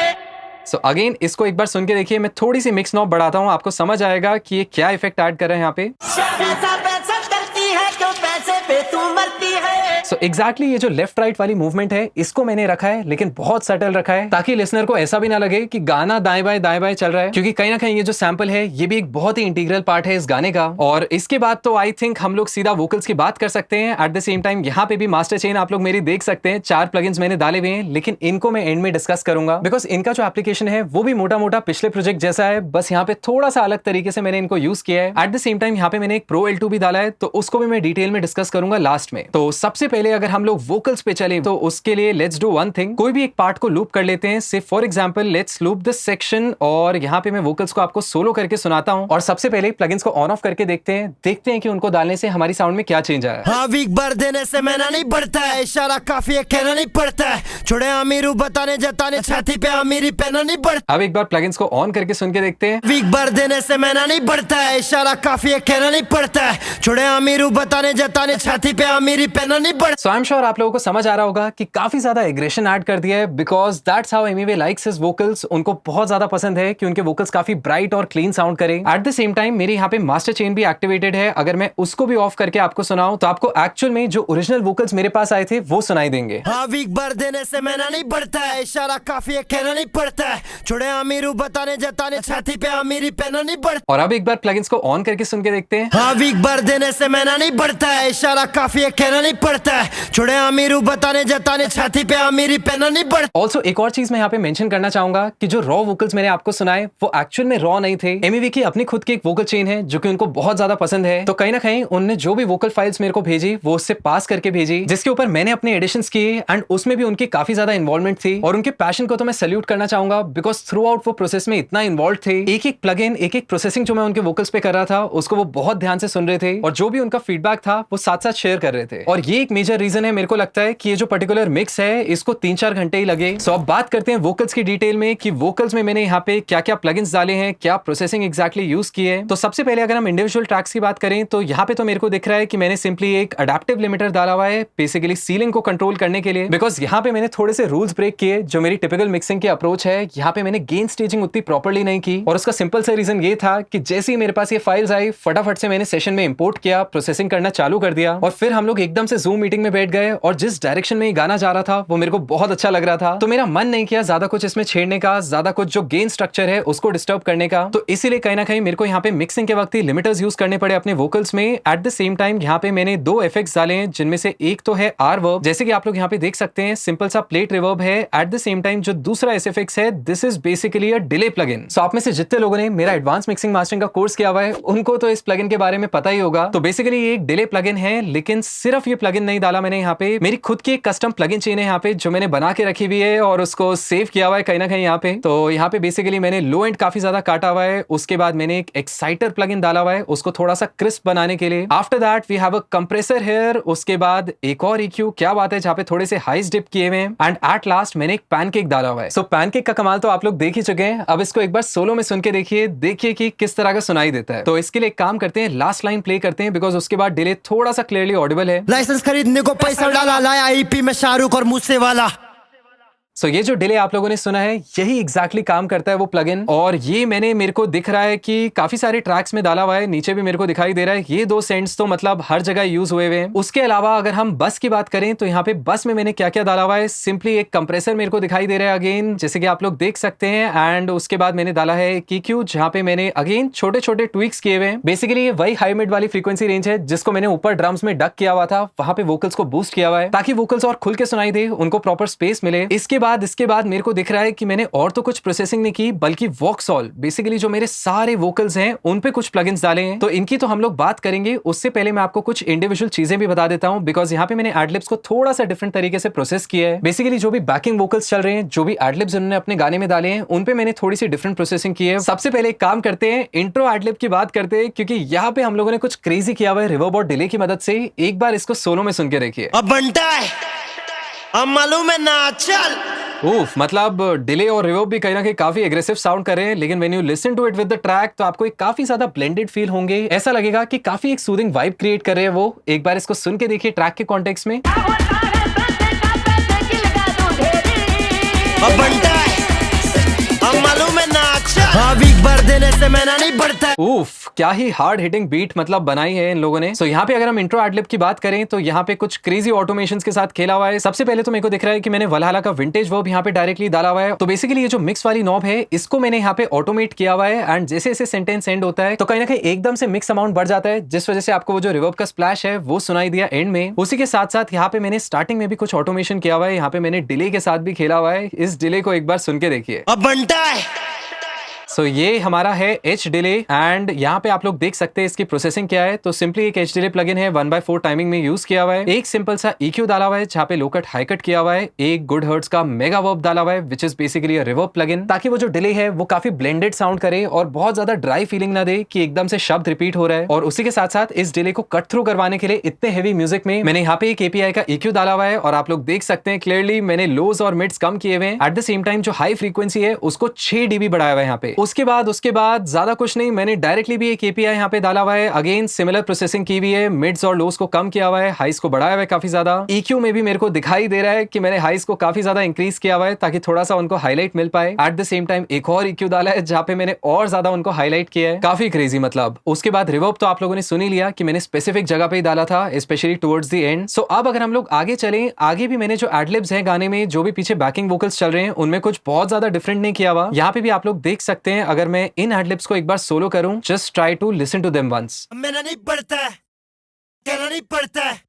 Speaker 1: सो अगेन इसको एक बार सुन के देखिए, मैं थोड़ी सी मिक्स नॉब बढ़ाता हूँ, आपको समझ आएगा कि ये क्या इफेक्ट ऐड कर रहे हैं यहाँ पे।
Speaker 3: पैसा पैसा करती है क्यों पैसे पे तू मरती है।
Speaker 1: सो एग्जैक्टली ये जो लेफ्ट राइट वाली मूवमेंट है इसको मैंने रखा है, लेकिन बहुत सटल रखा है, ताकि लिसनर को ऐसा भी ना लगे कि गाना दाएं बाएं चल रहा है, क्योंकि कहीं ना कहीं ये जो सैंपल है ये भी एक बहुत ही इंटीग्रल पार्ट है इस गाने का। और इसके बाद तो आई थिंक हम लोग सीधा वोकल्स की बात कर सकते हैं। एट द सेम टाइम यहाँ पे भी मास्टर चेन आप लोग मेरी देख सकते हैं, 4 प्लगइन्स मैंने डाले हुए हैं, लेकिन इनको मैं एंड में डिस्कस करूंगा, बिकॉज इनका जो एप्लीकेशन है वो भी मोटा मोटा पिछले प्रोजेक्ट जैसा है, बस यहाँ पे थोड़ा सा अलग तरीके से मैंने इनको यूज किया है। एट द सेम टाइम यहाँ पे मैंने एक प्रो L2 भी डाला है, तो उसको भी मैं डिटेल में डिस्कस करूंगा लास्ट में। तो सबसे पहले अगर हम लोग वोकल्स पे चले तो उसके लिए लेट्स डू वन थिंग, कोई भी एक पार्ट को लूप कर लेते हैं। से for example let's loop this section, और यहाँ पे मैं वोकल्स को आपको सोलो करके सुनाता हूँ, और सबसे पहले प्लगइन्स को ऑन ऑफ करके देखते हैं कि उनको डालने से हमारी साउंड में क्या चेंज आया।
Speaker 2: हाँ वीक भर देने से मैना नहीं बढ़ता है, इशारा काफी है कहना नहीं पड़ता है, छोड़े अमीरू बताने जताने छाती पे अमीरी पहना नहीं पड़ता।
Speaker 1: अब एक बार प्लगइन्स को ऑन करके सुन के देखते हैं।
Speaker 2: वीक भर देने से मैना नहीं बढ़ता है, इशारा काफी है कहना नहीं पड़ता है, छोड़े अमीरू बताने जताने छाती पे अमीरी पहना नहीं पड़ता।
Speaker 1: सो आई एम श्योर आप लोगों को समझ आ रहा होगा कि काफी ज्यादा एग्रेशन ऐड कर दिया है, because that's how Emiway likes his vocals. उनको बहुत ज्यादा पसंद है कि उनके वोकल्स काफी ब्राइट और क्लीन साउंड करें। एट द सेम टाइम मेरे यहाँ पे मास्टर चेन भी एक्टिवेटेड है, अगर मैं उसको भी ऑफ करके आपको सुनाऊं तो आपको एक्चुअल में जो ओरिजिनल वोकल्स मेरे पास आए थे वो सुनाई देंगे।
Speaker 2: हाँ वीक भर देने से मैना नहीं बढ़ता है, इशारा काफी है कहना नहीं पड़ता है, छोड़े अमीरू बताने जताने छाती पे अमीरी पहना नहीं पड़ता।
Speaker 1: और अब एक बार प्लगइन्स को ऑन करके सुन के देखते हैं।
Speaker 2: हाँ वीक भर देने से मैना नहीं बढ़ता है, इशारा काफी है कहना नहीं पड़ता है, छोड़े अमीरू बताने जताने छाती पे अमीरी पहना नहीं पड़ता।
Speaker 1: ऑल्सो एक और चीज मैं यहाँ पे मेंशन करना चाहूंगा कि जो रॉ वोकल्स मैंने आपको सुनाए वो एक्चुअल में रॉ नहीं थे। एमईवी की अपनी खुद की एक वोकल चेन है जो कि उनको बहुत ज्यादा पसंद है, तो कहीं ना कहीं उनने जो भी वोकल फाइल्स मेरे को भेजी वो उससे पास करके भेजी, जिसके ऊपर मैंने अपने एडिशंस किए, एंड उसमें भी उनकी काफी ज्यादा इन्वॉल्वमेंट थी। और उनके पैशन को तो मैं सैल्यूट करना चाहूंगा, बिकॉज थ्रू आउट वो प्रोसेस में इतना इन्वॉल्व थे। एक एक प्लगइन एक एक प्रोसेसिंग जो मैं उनके वोकल्स पे कर रहा था उसको वो बहुत ध्यान से सुन रहे थे, और जो भी उनका फीडबैक था वो साथ साथ शेयर कर रहे थे। और ये एक मेजर रीजन है मेरे को लगता है कि ये जो पर्टिकुलर मिक्स है इसको 3-4 घंटे ही लगे। सो अब बात करते हैं वोकल्स की डिटेल में कि वोकल्स में मैंने यहाँ पे क्या क्या प्लगइन्स डाले हैं, क्या प्रोसेसिंग एग्जैक्टली यूज किए हैं। तो सबसे पहले अगर हम इंडिविजुअल ट्रैक्स की बात करें तो यहाँ पे तो मेरे को दिख रहा है कि मैंने सिंपली एक अडेप्टिव लिमिटर डाला हुआ है, बेसिकली सीलिंग को कंट्रोल करने के लिए, बिकॉज यहाँ पे मैंने थोड़े से रूल्स ब्रेक किए जो मेरी टिपिकल मिक्सिंग की अप्रोच है। यहाँ पे मैंने गेन स्टेजिंग उतनी प्रॉपर्ली नहीं की, और उसका सिंपल सा रीजन ये था कि जैसे ही मेरे पास ये फाइल्स आई फटाफट से मैंने सेशन में इंपोर्ट किया, प्रोसेसिंग करना चालू कर दिया, और फिर हम लोग एकदम से जूम मीटिंग में बैठ गए, और जिस डायरेक्शन में ये गाना जा रहा था वो मेरे को बहुत अच्छा लग रहा था, तो मेरा मन नहीं किया ज्यादा कुछ इसमें छेड़ने का, ज्यादा कुछ जो गेन स्ट्रक्चर है उसको डिस्टर्ब करने का। तो इसीलिए कहीं ना कहीं मेरे को यहाँ पे मिक्सिंग के वक्त ही लिमिटर्स यूज करने पड़े अपने वोकल्स में। एट द सेम टाइम यहाँ पे मैंने 2 इफेक्ट्स डाले हैं, जिनमें से एक तो है R-वर्ब, जैसे कि आप लोग यहाँ पे देख सकते हैं, सिंपल सा प्लेट रिवर्ब है। एट द सेम टाइम जो दूसरा SFX है, this is basically a delay plugin. So आप में से जितने लोगों ने मेरा एडवांस मिक्सिंग मास्टरिंग का कोर्स किया हुआ है उनको तो इस प्लगइन के बारे में पता ही होगा। तो बेसिकली ये एक डिले प्लगइन है, लेकिन सिर्फ ये प्लगइन नहीं डाला मैंने यहाँ पे, मेरी खुद की एक कस्टम प्लगइन चेन है यहाँ पे जो मैंने बना के रखी हुई है और उसको सेव किया हुआ है कहीं ना कहीं यहाँ पे। तो यहाँ पे बेसिकली मैंने लो एंड काफी ज्यादा काटा हुआ है, उसके बाद मैंने एक एक्साइटर प्लगइन डाला हुआ है उसको थोड़ा सा क्रिस्प बनाने के लिए। After that we have a compressor here, उसके बाद एक और EQ, क्या बात है, जहाँ पे थोड़े से हाइस डिप किए हुए हैं, एंड एट लास्ट मैंने एक पैनकेक डाला हुआ है। सो पैनकेक का कमाल तो आप लोग देख ही चुके हैं, अब इसको एक बार सोलो में सुन के देखिए कि किस तरह का सुनाई देता है। तो इसके लिए एक काम करते हैं, लास्ट लाइन प्ले करते हैं, बिकॉज उसके बाद डिले थोड़ा सा क्लियरली ऑडिबल है।
Speaker 2: लाइसेंस खरीदने को पैसा डाला, लाया EP में शाहरुख और मुझसे वाला।
Speaker 1: सो ये जो डिले आप लोगों ने सुना है यही एग्जैक्टली काम करता है वो प्लगइन, और ये मेरे को दिख रहा है कि काफी सारे ट्रैक्स में डाला हुआ है, नीचे भी मेरे को दिखाई दे रहा है। ये 2 सेंट्स तो मतलब हर जगह यूज हुए हैं। उसके अलावा अगर हम बस की बात करें तो यहाँ पे बस में मैंने क्या क्या डाला हुआ है, सिंपली एक कंप्रेसर मेरे को दिखाई दे रहा है अगेन, जैसे कि आप लोग देख सकते हैं, एंड उसके बाद मैंने डाला है EQ, जहाँ पे मैंने अगेन छोटे छोटे ट्विक्स किए हुए हैं। बेसिकली ये वही हाई मिड वाली फ्रीक्वेंसी रेंज है जिसको मैंने ऊपर ड्रम्स में डक किया हुआ था, वहां पे वोकल्स को बूस्ट किया हुआ है ताकि वोकल्स और खुल के सुनाई दे, उनको प्रॉपर स्पेस मिले। इसके बाद इसके बाद मेरे को दिख रहा है कि मैंने और तो कुछ प्रोसेसिंग नहीं की, बल्कि वॉक्सॉल बेसिकली जो मेरे सारे वोकल्स हैं उन पे कुछ प्लगइन्स डाले हैं। तो इनकी तो हम लोग बात करेंगे, उससे पहले मैं आपको कुछ इंडिविजुअल चीजें भी बता देता हूं, बिकॉज यहाँ पे मैंने एडलिब्स को थोड़ा सा डिफरेंट तरीके से प्रोसेस किया है। बेसिकली जो भी बैकिंग वोकल्स चल रहे हैं, जो भी एडलिब्स उन्होंने अपने गाने में डाले हैं, उन पे मैंने थोड़ी सी डिफरेंट प्रोसेसिंग की है। सबसे पहले एक काम करते हैं, इंट्रो एडलिब की बात करते हैं, क्योंकि यहाँ पे हम लोगों ने कुछ क्रेजी किया हुआ है रिवर्ब और डिले की मदद से। एक बार इसको सोलो में सुन के देखिए।
Speaker 2: अब बनता है, अब मालूम है ना, चल
Speaker 1: उफ, मतलब डिले और रिवर्ब भी कहीं ना कहीं काफी एग्रेसिव साउंड कर रहे हैं, लेकिन when you listen to it with the track तो आपको एक काफी ज्यादा ब्लेंडेड फील होंगे। ऐसा लगेगा कि काफी एक सूदिंग वाइब क्रिएट कर रहे हैं वो। एक बार इसको सुन के देखिए ट्रैक के कॉन्टेक्स्ट में।
Speaker 3: क्या होता है संते का पैसे की लगा दूं ढेरी।
Speaker 2: अब बनता है, अब मालूम है ना, चल वीक भर देने से मैंने नहीं बढ़ता है।
Speaker 1: उफ, क्या ही हार्ड हिटिंग बीट मतलब बनाई है इन लोगों ने। सो यहाँ पे अगर हम इंट्रो एडलिब की बात करें तो यहाँ पे कुछ क्रेजी ऑटोमेशंस के साथ खेला हुआ है। सबसे पहले तो मेरे को दिख रहा है कि मैंने वलहला का विंटेज वर्ब यहाँ पे डायरेक्टली डाला हुआ है। तो बेसिकली ये जो मिक्स वाली नॉब है, इसको मैंने यहाँ पे ऑटोमेट किया हुआ है, एंड जैसे जैसे सेंटेंस एंड होता है तो कहीं ना कहीं एकदम से मिक्स अमाउंट बढ़ जाता है, जिस वजह से आपको वो जो रिवर्ब का स्प्लैश है वो सुनाई दिया एंड में। उसी के साथ साथ यहाँ पे मैंने स्टार्टिंग में भी कुछ ऑटोमेशन किया हुआ है। यहाँ पे मैंने डिले के साथ भी खेला हुआ है। इस डिले को एक बार सुन के देखिए।
Speaker 2: अब बनता है,
Speaker 1: सो ये हमारा है एच डिले, एंड यहाँ पे आप लोग देख सकते हैं इसकी प्रोसेसिंग क्या है। तो सिंपली एक एच डिले प्लगइन है, 1/4 टाइमिंग में यूज किया हुआ है। एक सिंपल सा EQ डाला हुआ है जहाँ पे लो कट हाई कट किया हुआ है। एक गुड हर्ट्ज का मेगा वर्ब डाला हुआ है which is basically reverb plugin, ताकि वो जो डिले है वो काफी ब्लेंडेड साउंड करे और बहुत ज्यादा ड्राई फीलिंग ना दे कि एकदम से शब्द रिपीट हो रहा है। और उसी के साथ साथ इस डिले को कट थ्रू करवाने के लिए इतने हेवी म्यूजिक में मैंने यहाँ पे एक API का EQ डाला हुआ है, और आप लोग देख सकते हैं क्लियरली मैंने लोज और मिड्स कम किए हुए हैं। एट द सेम टाइम जो हाई फ्रीक्वेंसी है उसको 6 dB बढ़ाया हुआ है यहाँ पे। उसके बाद ज्यादा कुछ नहीं, मैंने डायरेक्टली भी एक API यहाँ पे डाला हुआ है। अगेन सिमिलर प्रोसेसिंग की हुई है, मिड्स और लोस को कम किया हुआ है, हाइस को बढ़ाया हुआ है काफी ज्यादा। EQ में भी मेरे को दिखाई दे रहा है कि मैंने हाइस को काफी ज्यादा इंक्रीज किया हुआ है ताकि थोड़ा सा उनको हाईलाइट मिल पाए। एट द सेम टाइम एक और EQ डाला है जहाँ पे मैंने और ज्यादा उनको हाईलाइट किया है, काफी क्रेजी मतलब। उसके बाद रिवर्ब तो आप लोगों ने सुन ही लिया कि मैंने स्पेसिफिक जगह पे ही डाला था, स्पेशली टुवर्ड्स द एंड। सो अब अगर हम लोग आगे चलें, आगे भी मैंने जो एडलिब्स हैं गाने में, जो भी पीछे बैकिंग वोकल्स चल रहे हैं, उनमें कुछ बहुत ज्यादा डिफरेंट नहीं किया हुआ। यहाँ पे भी आप लोग देख सकते हैं, अगर मैं इन एडलिब्स को एक बार सोलो करूं, just try to listen to them once.
Speaker 2: मेरा नहीं पड़ता है, कहना नहीं पड़ता है,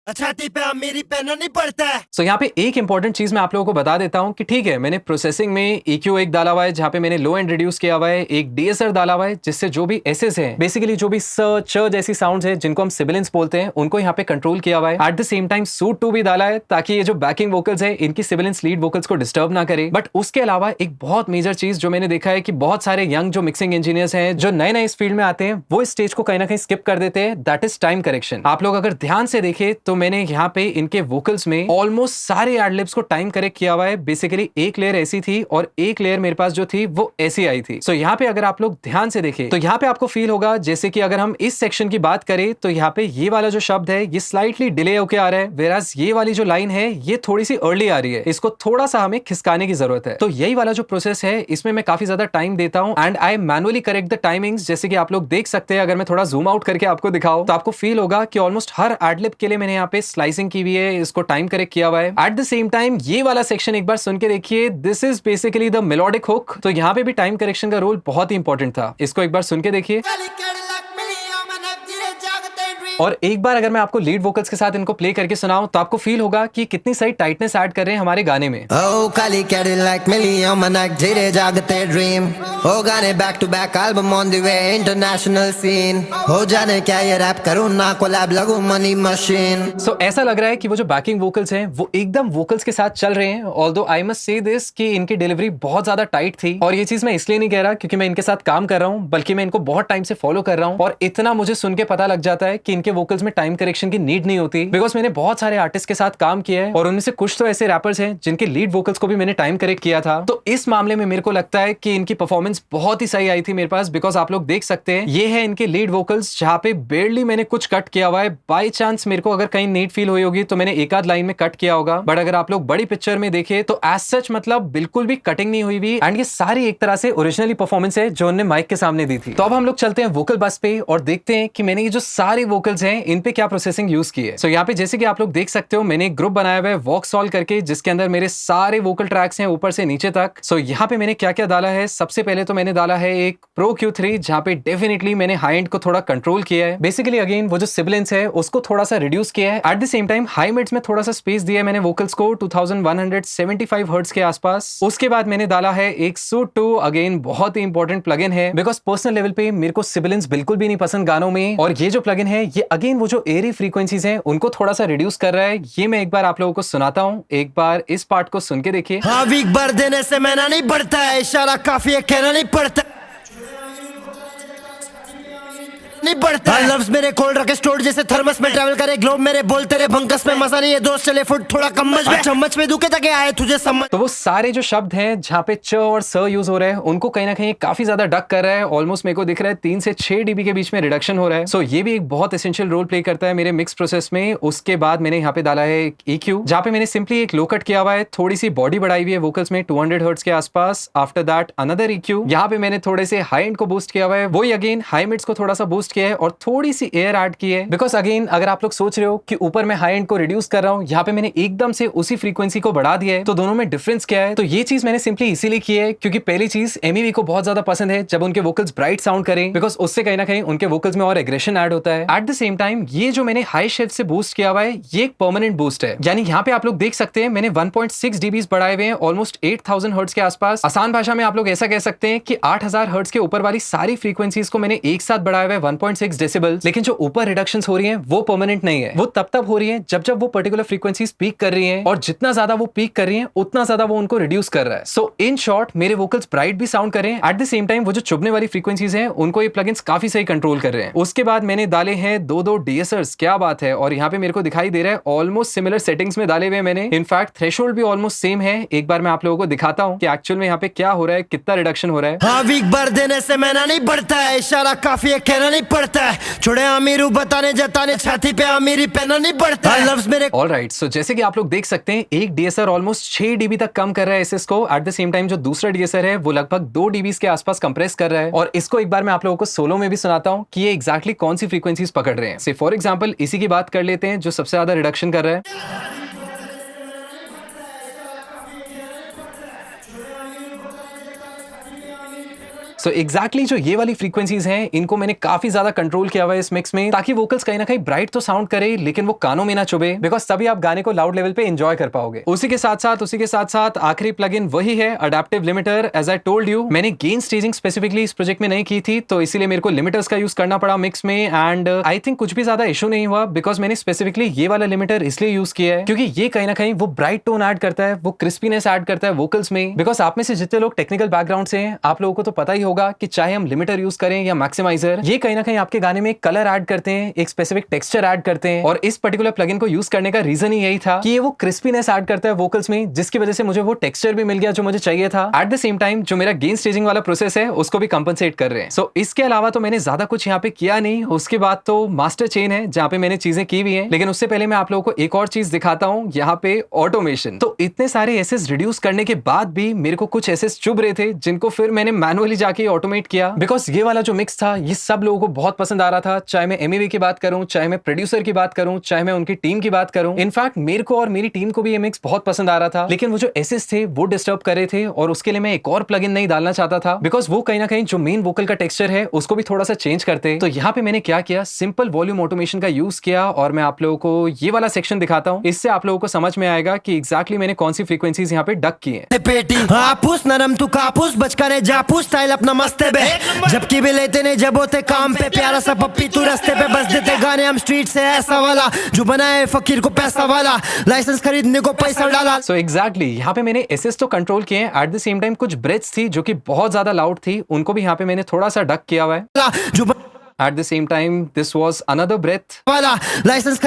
Speaker 2: छाती पे मेरी पहना नहीं पड़ता है।
Speaker 1: सो यहाँ पे एक इंपॉर्टेंट चीज मैं आप लोगों को बता देता हूँ कि ठीक है, मैंने प्रोसेसिंग में EQ एक डाला हुआ है जहाँ पे मैंने लो एंड रिड्यूस किया हुआ है, एक DSR डाला हुआ है जिससे जो भी एसेस हैं, बेसिकली जो भी स च जैसी साउंड्स हैं जिनको हम सिबिलेंस बोलते हैं, उनको यहाँ पे कंट्रोल किया हुआ है। At the same time soothe two भी डाला है ताकि ये जो बैकिंग वोकल्स है इनकी सिबिलेंस लीड वोकल्स को डिस्टर्ब ना करे। बट उसके अलावा एक बहुत मेजर चीज जो मैंने देखा है कि बहुत सारे यंग जो मिक्सिंग इंजीनियर्स हैं, जो नए नए इस फील्ड में आते हैं, वो इस स्टेज को कहीं ना कहीं स्किप कर देते हैं, दैट इज टाइम करेक्शन। आप लोग अगर ध्यान से देखें तो मैंने यहाँ पे इनके वोकल्स में ऑलमोस्ट सारे एडलिब्स को टाइम करेक्ट किया हुआ है। बेसिकली एक लेयर ऐसी थी और एक लेयर मेरे पास जो थी वो ऐसी आई थी। सो यहाँ पे अगर आप लोग ध्यान से देखें तो यहाँ पे आपको फील होगा जैसे कि अगर हम इस सेक्शन की बात करें तो यहाँ पे ये वाला जो शब्द है ये स्लाइटली डिले होके आ रहा है, वेराज ये वाली जो लाइन है ये थोड़ी सी अर्ली आ रही है, इसको थोड़ा सा हमें खिसकाने की जरूरत है। तो यही वाला जो प्रोसेस है इसमें मैं काफी ज्यादा टाइम देता हूँ, and I manually correct the timings. जैसे कि आप लोग देख सकते हैं, अगर मैं थोड़ा जूम आउट करके आपको दिखाऊं तो आपको फील होगा कि ऑलमोस्ट हर एडलिब के लिए मैंने यहाँ पे स्लाइसिंग की हुई है, इसको टाइम करेक्ट किया हुआ है। एट द सेम टाइम ये वाला सेक्शन एक बार सुन के देखिए, this is basically the melodic hook. तो यहाँ पे भी टाइम करेक्शन का रोल बहुत ही इंपॉर्टेंट था, इसको एक बार सुन के देखिए। और एक बार अगर मैं आपको लीड वोकल्स के साथ इनको प्ले करके सुनाऊं तो आपको फील होगा कि कितनी सही टाइटनेस ऐड कर रहे हैं हमारे गाने में।
Speaker 2: Oh, काली Cadillac मिलियन मनक धीरे जागते ड्रीम, हो गाने back to back album on the way international scene, हो जाने क्या ये रैप करूं ना कोलैब लगूं मनी मशीन।
Speaker 1: सो ऐसा लग रहा है कि वो जो बैकिंग वोकल्स हैं वो एकदम वोकल्स के साथ चल रहे हैं। Although I must say this कि इनकी डिलीवरी बहुत ज्यादा टाइट थी, और ये चीज मैं इसलिए नहीं कह रहा क्योंकि मैं इनके साथ काम कर रहा हूँ, बल्कि मैं इनको बहुत टाइम से फॉलो कर रहा हूँ, और इतना मुझे सुन के पता लग जाता है कि इनके वोकल्स में टाइम करेक्शन की नीड नहीं होती। बिकॉज मैंने बहुत सारे आर्टिस्ट के साथ काम किया है और उनमें से कुछ तो ऐसे रैपर्स हैं जिनके लीड वोकल्स को भी मैंने टाइम करेक्ट किया था। तो इस मामले में मेरे को लगता है कि इनकी परफॉर्मेंस बहुत ही सही आई थी मेरे पास। बिकॉज आप लोग देख सकते हैं ये है इनके लीड वोकल्स जहाँ पे बेयरली मैंने कुछ कट किया हुआ है। बाई चांस मेरे को अगर कहीं नीड फील हुई होगी तो मैंने एक आध लाइन में कट किया होगा, बट अगर आप लोग बड़ी पिक्चर में देखे तो एज सच मतलब बिल्कुल भी कटिंग नहीं हुई भी, एंड ये सारी एक तरह से ओरिजिनली परफॉर्मेंस है जो उन्होंने माइक के सामने दी थी। तो अब हम लोग चलते हैं वोकल बस पे और देखते हैं कि मैंने ये जो सारे वोकल वोकल्स हैं इन पे क्या प्रोसेसिंग यूज की है। सो यहाँ पे जैसे कि आप लोग देख सकते हो मैंने एक ग्रुप बनाया हुआ है वॉक्सॉल करके, जिसके अंदर मेरे सारे वोकल ट्रैक्स हैं ऊपर से नीचे तक। सो यहाँ पे मैंने क्या क्या डाला है, सबसे पहले तो मैंने डाला है एक प्रो Q3 जहाँ पे डेफिनेटली मैंने हाई एंड को थोड़ा कंट्रोल किया है। बेसिकली अगेन वो जो सिबिलेंस है उसको थोड़ा सा रिड्यूस किया है। At the same time high mids में थोड़ा सा स्पेस दिया है मैंने वोकल्स को 2175 हर्ट्ज के आसपास। उसके बाद मैंने डाला है एक सूट 2, अगेन बहुत ही इंपॉर्टेंट प्लगइन है बिकॉज पर्सनल लेवल पे मेरे को सिबिलेंस बिल्कुल भी नहीं पसंद गानों में, और ये जो प्लगइन है ये अगेन वो जो एरी फ्रीक्वेंसीज हैं उनको थोड़ा सा रिड्यूस कर रहा है। ये मैं एक बार आप लोगों को सुनाता हूँ, एक बार इस पार्ट को सुन के देखिए।
Speaker 2: हाँ वीक भर देने से मैना नहीं बढ़ता है, इशारा काफी है कहना नहीं पड़ता, नहीं बढ़ता है। लफ्ज मेरे कोल्ड रखे स्टोर जैसे थर्मस में ट्रैवल करे ग्लोब मेरे बोल तेरे भंकस में मजा नहीं है दोस्त चले फुट थोड़ा कम्मच में चम्मच में दुखे तक आए तुझे समझ।
Speaker 1: तो वो सारे जो शब्द हैं जहाँ पे च और स यूज हो रहे हैं उनको कहीं ना कहीं काफी ज्यादा डक कर रहा है। ऑलमोस्ट मेरे को दिख रहा है 3 से 6 dB के बीच में रिडक्शन हो रहा है। सो ये भी एक बहुत एसेंशियल रोल प्ले करता है मेरे मिक्स प्रोसेस में। उसके बाद मैंने यहाँ पे डाला है EQ जहाँ पे मैंने सिंपली एक लो कट किया हुआ है, थोड़ी सी बॉडी बढ़ाई हुई है वोकल्स में 200 हर्ट्ज के आसपास। आफ्टर दैट अनदर EQ, यहाँ पे मैंने थोड़े से हाई एंड को बूस्ट किया हुआ है, वही अगेन हाई मिड्स को थोड़ा सा बूस्ट किया है और थोड़ी सी एयर ऐड की है। बिकॉज अगेन अगर आप लोग सोच रहे हो कि ऊपर मैं हाई एंड को रिड्यूस कर रहा हूँ, यहाँ पे मैंने एकदम से उसी फ्रीक्वेंसी को बढ़ा दिया है, तो दोनों में डिफरेंस क्या है? तो ये चीज मैंने सिंपली इसीलिए की है क्योंकि पहली चीज MEV को बहुत ज्यादा पसंद है जब उनके वोकल्स ब्राइट साउंड करें, बिकॉज उससे कहीं ना कहीं उनके वोकल्स में और एग्रेशन ऐड होता है। एट द सेम टाइम ये जो मैंने हाई शिफ्ट से बूस्ट किया हुआ है ये एक परमानेंट बूस्ट है, यानी यहाँ पे आप लोग देख सकते हैं मैंने 1.6 dB बढ़ाए हुए हैं ऑलमोस्ट 8000 हर्ट्ज के आसपास। आसान भाषा में आप लोग ऐसा कह सकते हैं कि 8000 हर्ट्ज के ऊपर वाली सारी फ्रीक्वेंसीज को मैंने एक साथ बढ़ाया हुआ है 1.6 डेसिबल। लेकिन जो ऊपर रिडक्शंस हो रही हैं वो परमानेंट नहीं है, वो तब हो रही है जब वो पर्टिकुलर फ्रीक्वेंसीज पीक कर रही हैं, और जितना ज्यादा वो पीक कर रही हैं उतना ज्यादा वो उनको रिड्यूस कर रहा है। सो इन शॉर्ट मेरे वोकल्स ब्राइट भी साउंड कर रहे हैं, एट द सेम टाइम वो जो चुभने वाली फ्रीक्वेंसीज हैं उनको ये प्लगइन्स काफी सही कंट्रोल कर रहे हैं। उसके बाद मैंने डाले हैं दो DSRs, क्या बात है, और यहाँ पे मेरे को दिखाई दे रहा है ऑलमोस्ट सिमिलर सेटिंग्स में डाले हुए मैंने। इनफैक्ट थ्रेशोल्ड भी ऑलमोस्ट सेम है। एक बार मैं आप लोगों को दिखाता हूँ कि एक्चुअल में यहाँ पे क्या हो रहा है, कितना रिडक्शन हो रहा है।
Speaker 2: हाँ वीक भर देने से मैना नहीं बढ़ता है, इशारा काफी है कहना नहीं पड़ता है, छोड़े अमीरू बताने जताने छाती पे अमीरी पहना नहीं पड़ता है। लफ्ज मेरे
Speaker 1: ऑलराइट, सो जैसे कि आप लोग देख सकते हैं एक DSR ऑलमोस्ट 6 dB तक कम कर रहा है SS को। एट द सेम टाइम जो दूसरा DSR है वो लगभग 2 dB के आसपास कंप्रेस कर रहा है। और इसको एक बार मैं आप लोगों को सोलो में भी सुनाता हूँ कि ये एग्जैक्टली कौन सी फ्रीक्वेंसीज पकड़ रहे हैं। से फॉर एग्जांपल इसी की बात कर लेते हैं जो सबसे ज्यादा रिडक्शन कर रहा है। सो एग्जैक्टली जो ये वाली फ्रीक्वेंसीज हैं इनको मैंने काफी ज्यादा कंट्रोल किया हुआ है इस मिक्स में, ताकि वोकल्स कहीं ना कहीं ब्राइट तो साउंड करे लेकिन वो कानों में ना चुभे, बिकॉज तभी आप गाने को लाउड लेवल पे एंजॉय कर पाओगे। उसी के साथ साथ आखिरी प्लगइन वही है adaptive limiter. As I told you मैंने गेन स्टेजिंग स्पेसिफिकली इस प्रोजेक्ट में नहीं की थी, तो इसीलिए मेरे को लिमिटर्स का यूज करना पड़ा मिक्स में। एंड आई थिंक कुछ भी ज्यादा इशू नहीं हुआ बिकॉज मैंने स्पेसिफिकली ये वाला लिमिटर इसलिए यूज किया है क्योंकि ये कहीं ना कहीं वो ब्राइट टोन ऐड करता है, वो क्रिस्पीनेस ऐड करता है वोकल्स में। बिकॉज आप में से जितने लोग टेक्निकल बैकग्राउंड से हैं आप लोगों को तो पता ही होगा कि चाहे हम लिमिटर यूज करें या मैक्सिमाइजर, ये कहीं ना कहीं आपके गाने में कलर ऐड करते हैं, एक स्पेसिफिक टेक्सचर ऐड करते हैं। और इस पर्टिकुलर प्लगइन को यूज करने का रीजन ही यही था कि ये वो क्रिस्पीनेस ऐड करता है वोकल्स में, जिसकी वजह से मुझे वो टेक्सचर भी मिल गया जो मुझे चाहिए था। एट द सेम टाइम जो मेरा गेन स्टेजिंग वाला प्रोसेस है उसको भी कंपनसेट कर रहे हैं। सो इसके अलावा तो मैंने ज्यादा कुछ यहाँ पे किया नहीं। उसके बाद तो मास्टर चेन है जहाँ पे मैंने चीजें की भी हैं, लेकिन उससे पहले मैं आप लोगों को एक और चीज दिखाता हूँ, यहाँ पे ऑटोमेशन। तो इतने सारे एसेस रिड्यूस करने के बाद भी मेरे को कुछ एसेस चुभ रहे थे जिनको फिर मैंने मैनुअली जाके ऑटोमेट किया, बिकॉज ये वाला जो मिक्स था ये सब लोगों को बहुत पसंद आ रहा था। चाहे मैं MEV की बात करूं, चाहे मैं प्रोड्यूसर की बात करूं, चाहे मैं उनकी टीम की बात करूं। इनफैक्ट मेरे को और मेरी टीम को भी ये मिक्स बहुत पसंद आ रहा था, लेकिन वो जो एसेस थे वो डिस्टर्ब कर रहे थे और उसके लिए मैं एक और प्लगइन नहीं डालना चाहता था, बिकॉज वो कहीं ना कहीं जो मेन वोकल का टेक्सचर है उसको भी थोड़ा सा चेंज करते। तो यहाँ पे मैंने क्या किया, सिंपल वॉल्यूम ऑटोमेशन का यूज किया और मैं आप लोगों को ये वाला सेक्शन दिखाता हूँ। इससे आप लोगों को समझ में आएगा कि एग्जैक्टली मैंने कौन सी फ्रीक्वेंसीज यहाँ पे डक की है।
Speaker 2: पेटी आपूस नरम तू कापूस बचकाने जापूस स्टाइल अपना मस्त है बे, जबकि भी लेते नहीं जब होते काम पे, प्यारा सा पप्पी तू रास्ते पे बस देते गाने हम स्ट्रीट से ऐसा वाला जो बनाए फकीर को पैसा वाला, लाइसेंस खरीदने को पैसा डाला।
Speaker 1: सो एग्जैक्टली यहाँ पे मैंने एसेस तो कंट्रोल किए हैं, एट द सेम टाइम कुछ ब्रेथ्स थी जो कि बहुत ज्यादा लाउड थी, उनको भी यहाँ पे मैंने थोड़ा सा डक किया हुआ है।
Speaker 2: जो
Speaker 1: at the same time this was another breath
Speaker 2: वाला लाइसेंस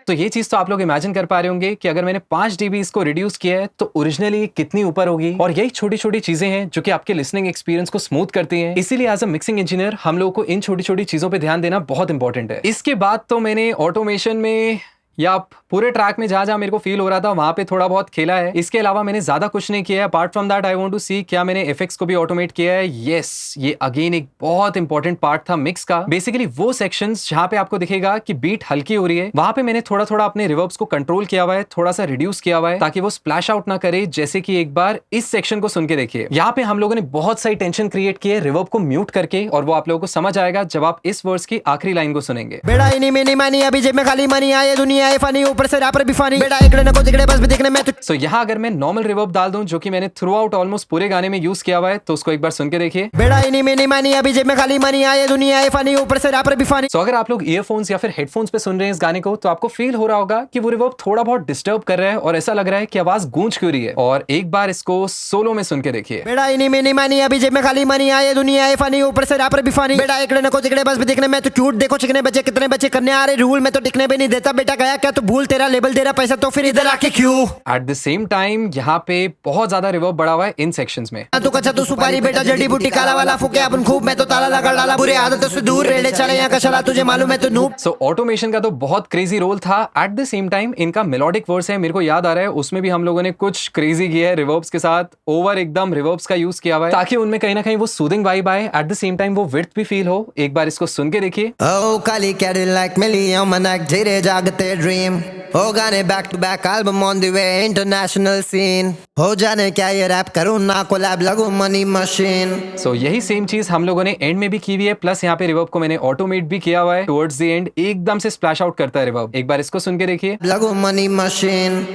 Speaker 1: तो ये चीज तो आप लोग इमेजिन कर पा रहे होंगे कि अगर मैंने 5 dB इसको रिड्यूस किया है तो ओरिजिनली कितनी ऊपर होगी। और यही छोटी छोटी चीजें हैं जो कि आपके लिसनिंग एक्सपीरियंस को स्मूथ करती हैं। इसीलिए एज अ मिक्सिंग इंजीनियर हम लोगों को इन छोटी छोटी चीजों पे ध्यान देना बहुत इंपॉर्टेंट है। इसके बाद तो मैंने ऑटोमेशन में या पूरे ट्रैक में जहां जहां मेरे को फील हो रहा था वहां पे थोड़ा बहुत खेला है। इसके अलावा मैंने ज्यादा कुछ नहीं किया है। Apart from that I want to see क्या मैंने एफएक्स को भी ऑटोमेट किया है। यस, ये अगेन एक बहुत इंपॉर्टेंट पार्ट था मिक्स का। बेसिकली वो सेक्शंस जहां पे आपको दिखेगा कि बीट हल्की हो रही है, वहां पे मैंने थोड़ा थोड़ा अपने रिवर्ब्स को कंट्रोल किया हुआ है, थोड़ा सा रिड्यूस किया हुआ है ताकि वो स्प्लैश आउट ना करे। जैसे कि एक बार इस सेक्शन को सुन के देखिए, यहाँ पे हम लोगों ने बहुत सारी टेंशन क्रिएट की है रिवर्ब को म्यूट करके, और वो आप लोगों को समझ आएगा जब आप इस वर्स की आखिरी लाइन को सुनेंगे।
Speaker 2: बेड़ा इनी मेनी मानी अभी जेब में खाली मनी आए दुनिया है फनी ऊपर से रैपर भी फनी बेड़ा इकड़े नको तिकड़े बस भी देखने में तो
Speaker 1: सो यहाँ अगर मैं नॉर्मल रिवर्ब डाल दूं जो कि मैंने थ्रू आउट ऑलमोस्ट पूरे गाने में यूज किया हुआ है, तो उसको एक बार सुन के देखिए।
Speaker 2: बेड़ा इनी मेनी मानी अभी जेब में खाली मनी आए दुनिया है फनी ऊपर से रैपर भी फनी।
Speaker 1: सो अगर आप लोग ईयरफोन्स या फिर हेडफोन्स पे सुन रहे हैं इस गाने को, तो आपको फील हो रहा होगा कि वो रिवर्ब थोड़ा बहुत डिस्टर्ब कर रहा है और ऐसा लग रहा है कि आवाज गूंज क्यों रही है। और एक बार इसको सोलो में सुन के देखिए।
Speaker 2: बेड़ा इनी मेनी मानी अभी जेब में खाली मनी आए दुनिया है फनी ऊपर से रैपर भी फनी बेड़ा इकड़े नको तिकड़े बस भी देखने में तो क्यूट देखो चिकने बच्चे कितने बच्चे करने आ रहे रूल में तो टिकने भी नहीं देता बेटा गया क्या तो भूल तेरा लेबल दे रहा पैसा तो फिर इधर आके क्यों।
Speaker 1: एट द सेम टाइम यहाँ पे बहुत ज्यादा रिवर्ब बढ़ा हुआ है इन सेक्शंस में।
Speaker 2: तू कच्चा तू सुपारी बेटा जड़ी बूटी काला वाला फूके अपन खूब मैं तो ताला लगा डाला बुरे आदतों से दूर रेड़े चले यहाँ का चला तुझे मालूम है तो नूब।
Speaker 1: सो ऑटोमेशन का तो बहुत क्रेजी रोल था। एट द सेम टाइम इनका मेलोडिक वर्स है, मेरे को याद आ रहा है उसमें भी हम लोगों ने कुछ क्रेजी किया है रिवर्ब्स के साथ, ओवर एकदम रिवर्ब्स का यूज किया हुआ है ताकि उनमें कहीं ना कहीं वो सूदिंग वाइब आए, एट द सेम टाइम वो विड्थ भी फील हो। एक बार इसको सुन के देखिए।
Speaker 2: ओ काली कैडिलैक मिलियन मनक धीरे जागते ड्रीम हो गाने back to back album on the way international scene हो जाने क्या ये रैप करूं ना कोलैब लगू मनी मशीन।
Speaker 1: सो यही सेम चीज हम लोगों ने एंड में भी की हुई है, प्लस यहाँ पे रिवर्ब को मैंने ऑटोमेट भी किया हुआ है। टुवर्ड्स द एंड एकदम से स्प्लैश आउट करता है रिवर्ब। एक बार इसको सुन के देखिए।
Speaker 2: लगू मनी मशीन।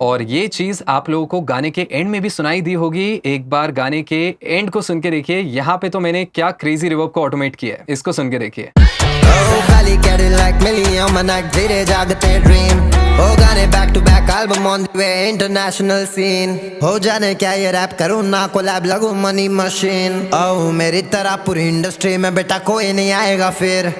Speaker 1: और ये चीज आप लोगों को गाने के एंड में भी सुनाई दी होगी। एक बार गाने के एंड को सुन के देखिए। यहाँ पे तो मैंने क्या क्रेजी रिवर्ब को ऑटोमेट किया है, इसको सुन के देखिए।
Speaker 2: ओ काली कैडिलैक मिलियन मनक धीरे जागते ड्रीम हो गाने back to back album on the way international scene हो जाने क्या ये रैप करूं ना कोलैब लगू मनी मशीन। ओ मेरी तरह पूरी इंडस्ट्री में बेटा कोई नहीं आएगा फिर।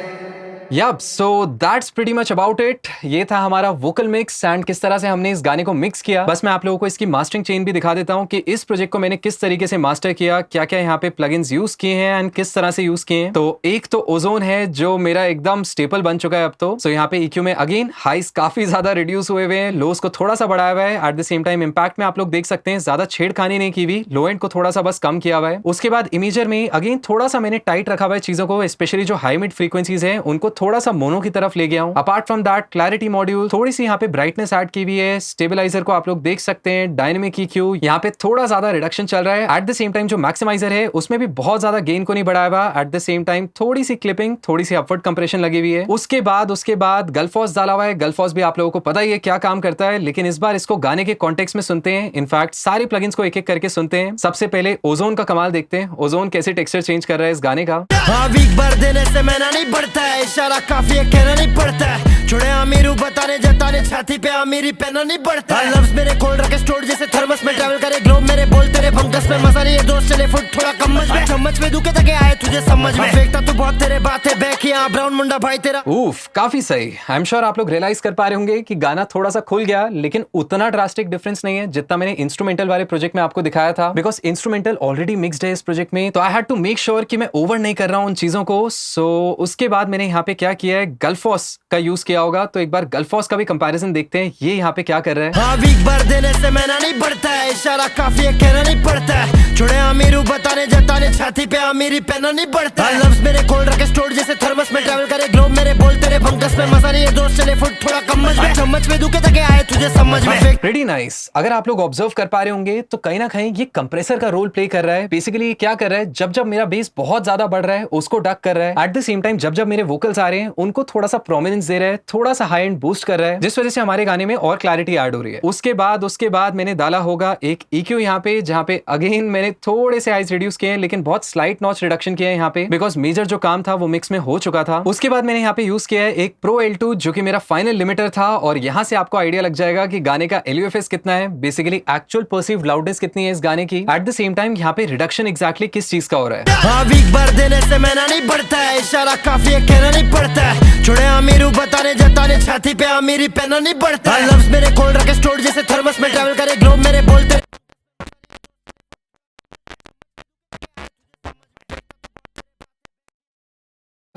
Speaker 1: Yup, so that's pretty much about it. ये था हमारा वोकल मिक्स एंड किस तरह से हमने इस गाने को मिक्स किया। बस मैं आप लोगों को इसकी मास्टरिंग चेन भी दिखा देता हूँ कि इस प्रोजेक्ट को मैंने किस तरीके से मास्टर किया, क्या क्या यहाँ पे प्लगइन्स यूज किए हैं एंड किस तरह से यूज किए हैं। तो एक तो ओजोन है जो मेरा एकदम स्टेपल बन चुका है अब तो। सो यहाँ पे EQ में अगेन हाइस काफी ज्यादा रिड्यूस हुए हैं, लोस को थोड़ा सा बढ़ाया हुआ है। At the same time impact में आप लोग देख सकते हैं ज्यादा छेड़खानी नहीं की हुई, लो एंड को थोड़ा सा बस कम किया हुआ है। उसके बाद इमेजर में अगेन थोड़ा सा मैंने टाइट रखा हुआ है चीजों को, स्पेशली जो हाई मिड फ्रीक्वेंसीज है उनको थोड़ा सा मोनो की तरफ ले गया हूं। Apart from that clarity module थोड़ी सी यहाँ पे ब्राइटनेस ऐड की हुई है। स्टेबलाइजर को आप लोग देख सकते हैं, डायनेमिक EQ यहाँ पे थोड़ा ज्यादा रिडक्शन चल रहा है। एट द सेम टाइम जो मैक्सिमाइजर है उसमें भी बहुत ज्यादा गेन को नहीं बढ़ाया हुआ। एट द सेम टाइम थोड़ी सी क्लिपिंग, थोड़ी सी अपवर्ड कंप्रेशन लगी हुई है। उसके बाद गल्फॉस डाला हुआ है। गल्फॉस भी आप लोगों को पता ही है क्या काम करता है, लेकिन इस बार इसको गाने के कॉन्टेक्स्ट में सुनते हैं। इनफैक्ट सारे प्लगइन्स को एक एक करके सुनते हैं। सबसे पहले ओजोन का कमाल देखते हैं, ओजोन कैसे टेक्सचर चेंज कर रहा है इस गाने का।
Speaker 2: वीक भर देने से मैना नहीं बढ़ता है, इशारा काफी है कहना नहीं पड़ता है। छोड़े अमीरू बताने जताने छाती पे अमीरी पहना नहीं बढ़ता है। लफ्ज मेरे कोल्ड रखे स्टोर जैसे थर्मस में ट्रैवल करे ग्लोब मेरे बोल तेरे फंगस में मजा नहीं है दोस्त चले फुट थोड़ा कम में चम्मच में दुखे तक आए तुझे समझ में फेंकता तू बहुत तेरे बातें बैक यहाँ ब्राउन मुंडा भाई तेरा।
Speaker 1: उफ, काफी सही। आई एम श्योर आप लोग रियलाइज कर पा रहे होंगे कि गाना थोड़ा सा खुल गया, लेकिन उतना ड्रास्टिक डिफरेंस नहीं है जितना मैंने इंस्ट्रूमेंटल वाले प्रोजेक्ट में आपको दिखाया था। बिकॉज इंस्ट्रूमेंटल ऑलरेडी मिक्स्ड है इस प्रोजेक्ट में, तो I had to make sure कि मैं ओवर नहीं कर रहा हूँ उन चीजों को। सो उसके बाद मैंने यहाँ पे क्या किया है, गल्फॉस का यूज किया होगा। तो एक बार गल्फॉस का भी कंपैरिजन देखते हैं, ये यहाँ पे क्या कर रहा है।
Speaker 2: हाँ वीक भर देने से मैना नहीं बढ़ता है, इशारा काफी है कहना नहीं पड़ता है। छोड़े अमीरू बताने जताने छाती पे अमीरी पहना नहीं बढ़ता है। लफ्ज मेरे कोल्ड रखे स्टोर जैसे थर्मस में ट्रैवल करे ग्लोब मेरे बोल तेरे फंगस में मजा नहीं है दोस्त चले फुट थोड़ा कम में चम्मच में दुखे तक आए तुझे समझ में।
Speaker 1: Pretty nice. अगर आप लोग ऑब्जर्व कर पा रहे होंगे तो कहीं ना कहीं ये कंप्रेसर का रोल प्ले कर रहा है। बेसिकली क्या कर रहा है, जब जब मेरा बेस बहुत ज्यादा बढ़ रहा है उसको डक कर रहा है। एट द सेम टाइम जब जब मेरे वोकल्स आ रहे हैं उनको थोड़ा सा प्रोमिनेंस दे रहा है, थोड़ा सा हाई एंड बूस्ट कर रहा है, जिस वजह से हमारे गाने में और क्लैरिटी ऐड हो रही है। उसके बाद मैंने डाला होगा एक EQ यहाँ पे, जहाँ पे अगेन मैंने थोड़े से हाइस रिड्यूस किए हैं, लेकिन बहुत स्लाइट नॉच रिडक्शन किया है यहाँ पे, बिकॉज मेजर जो काम था वो मिक्स में हो चुका था। उसके बाद मैंने यहाँ पे यूज किया है एक Pro L2 जो कि मेरा फाइनल लिमिटर था, और यहाँ से आपको आइडिया लग जाएगा कि गाने का LUFS कितना है, बेसिकली एक्चुअल परसीव्ड लाउडनेस कितनी है इस गाने की। एट द सेम टाइम यहाँ पे रिडक्शन एग्जैक्टली किस चीज का हो रहा है।
Speaker 2: हाँ वीक भर देने से मैना नहीं बढ़ता है, इशारा काफी है कहना नहीं पड़ता है। छोड़े अमीरू बताने जताने छाती पे अमीरी पहना नहीं बढ़ता है। लफ्ज मेरे कोल्ड रखे स्टोर जैसे थर्मस में ट्रैवल करे ग्लोब मेरे बोल तेरे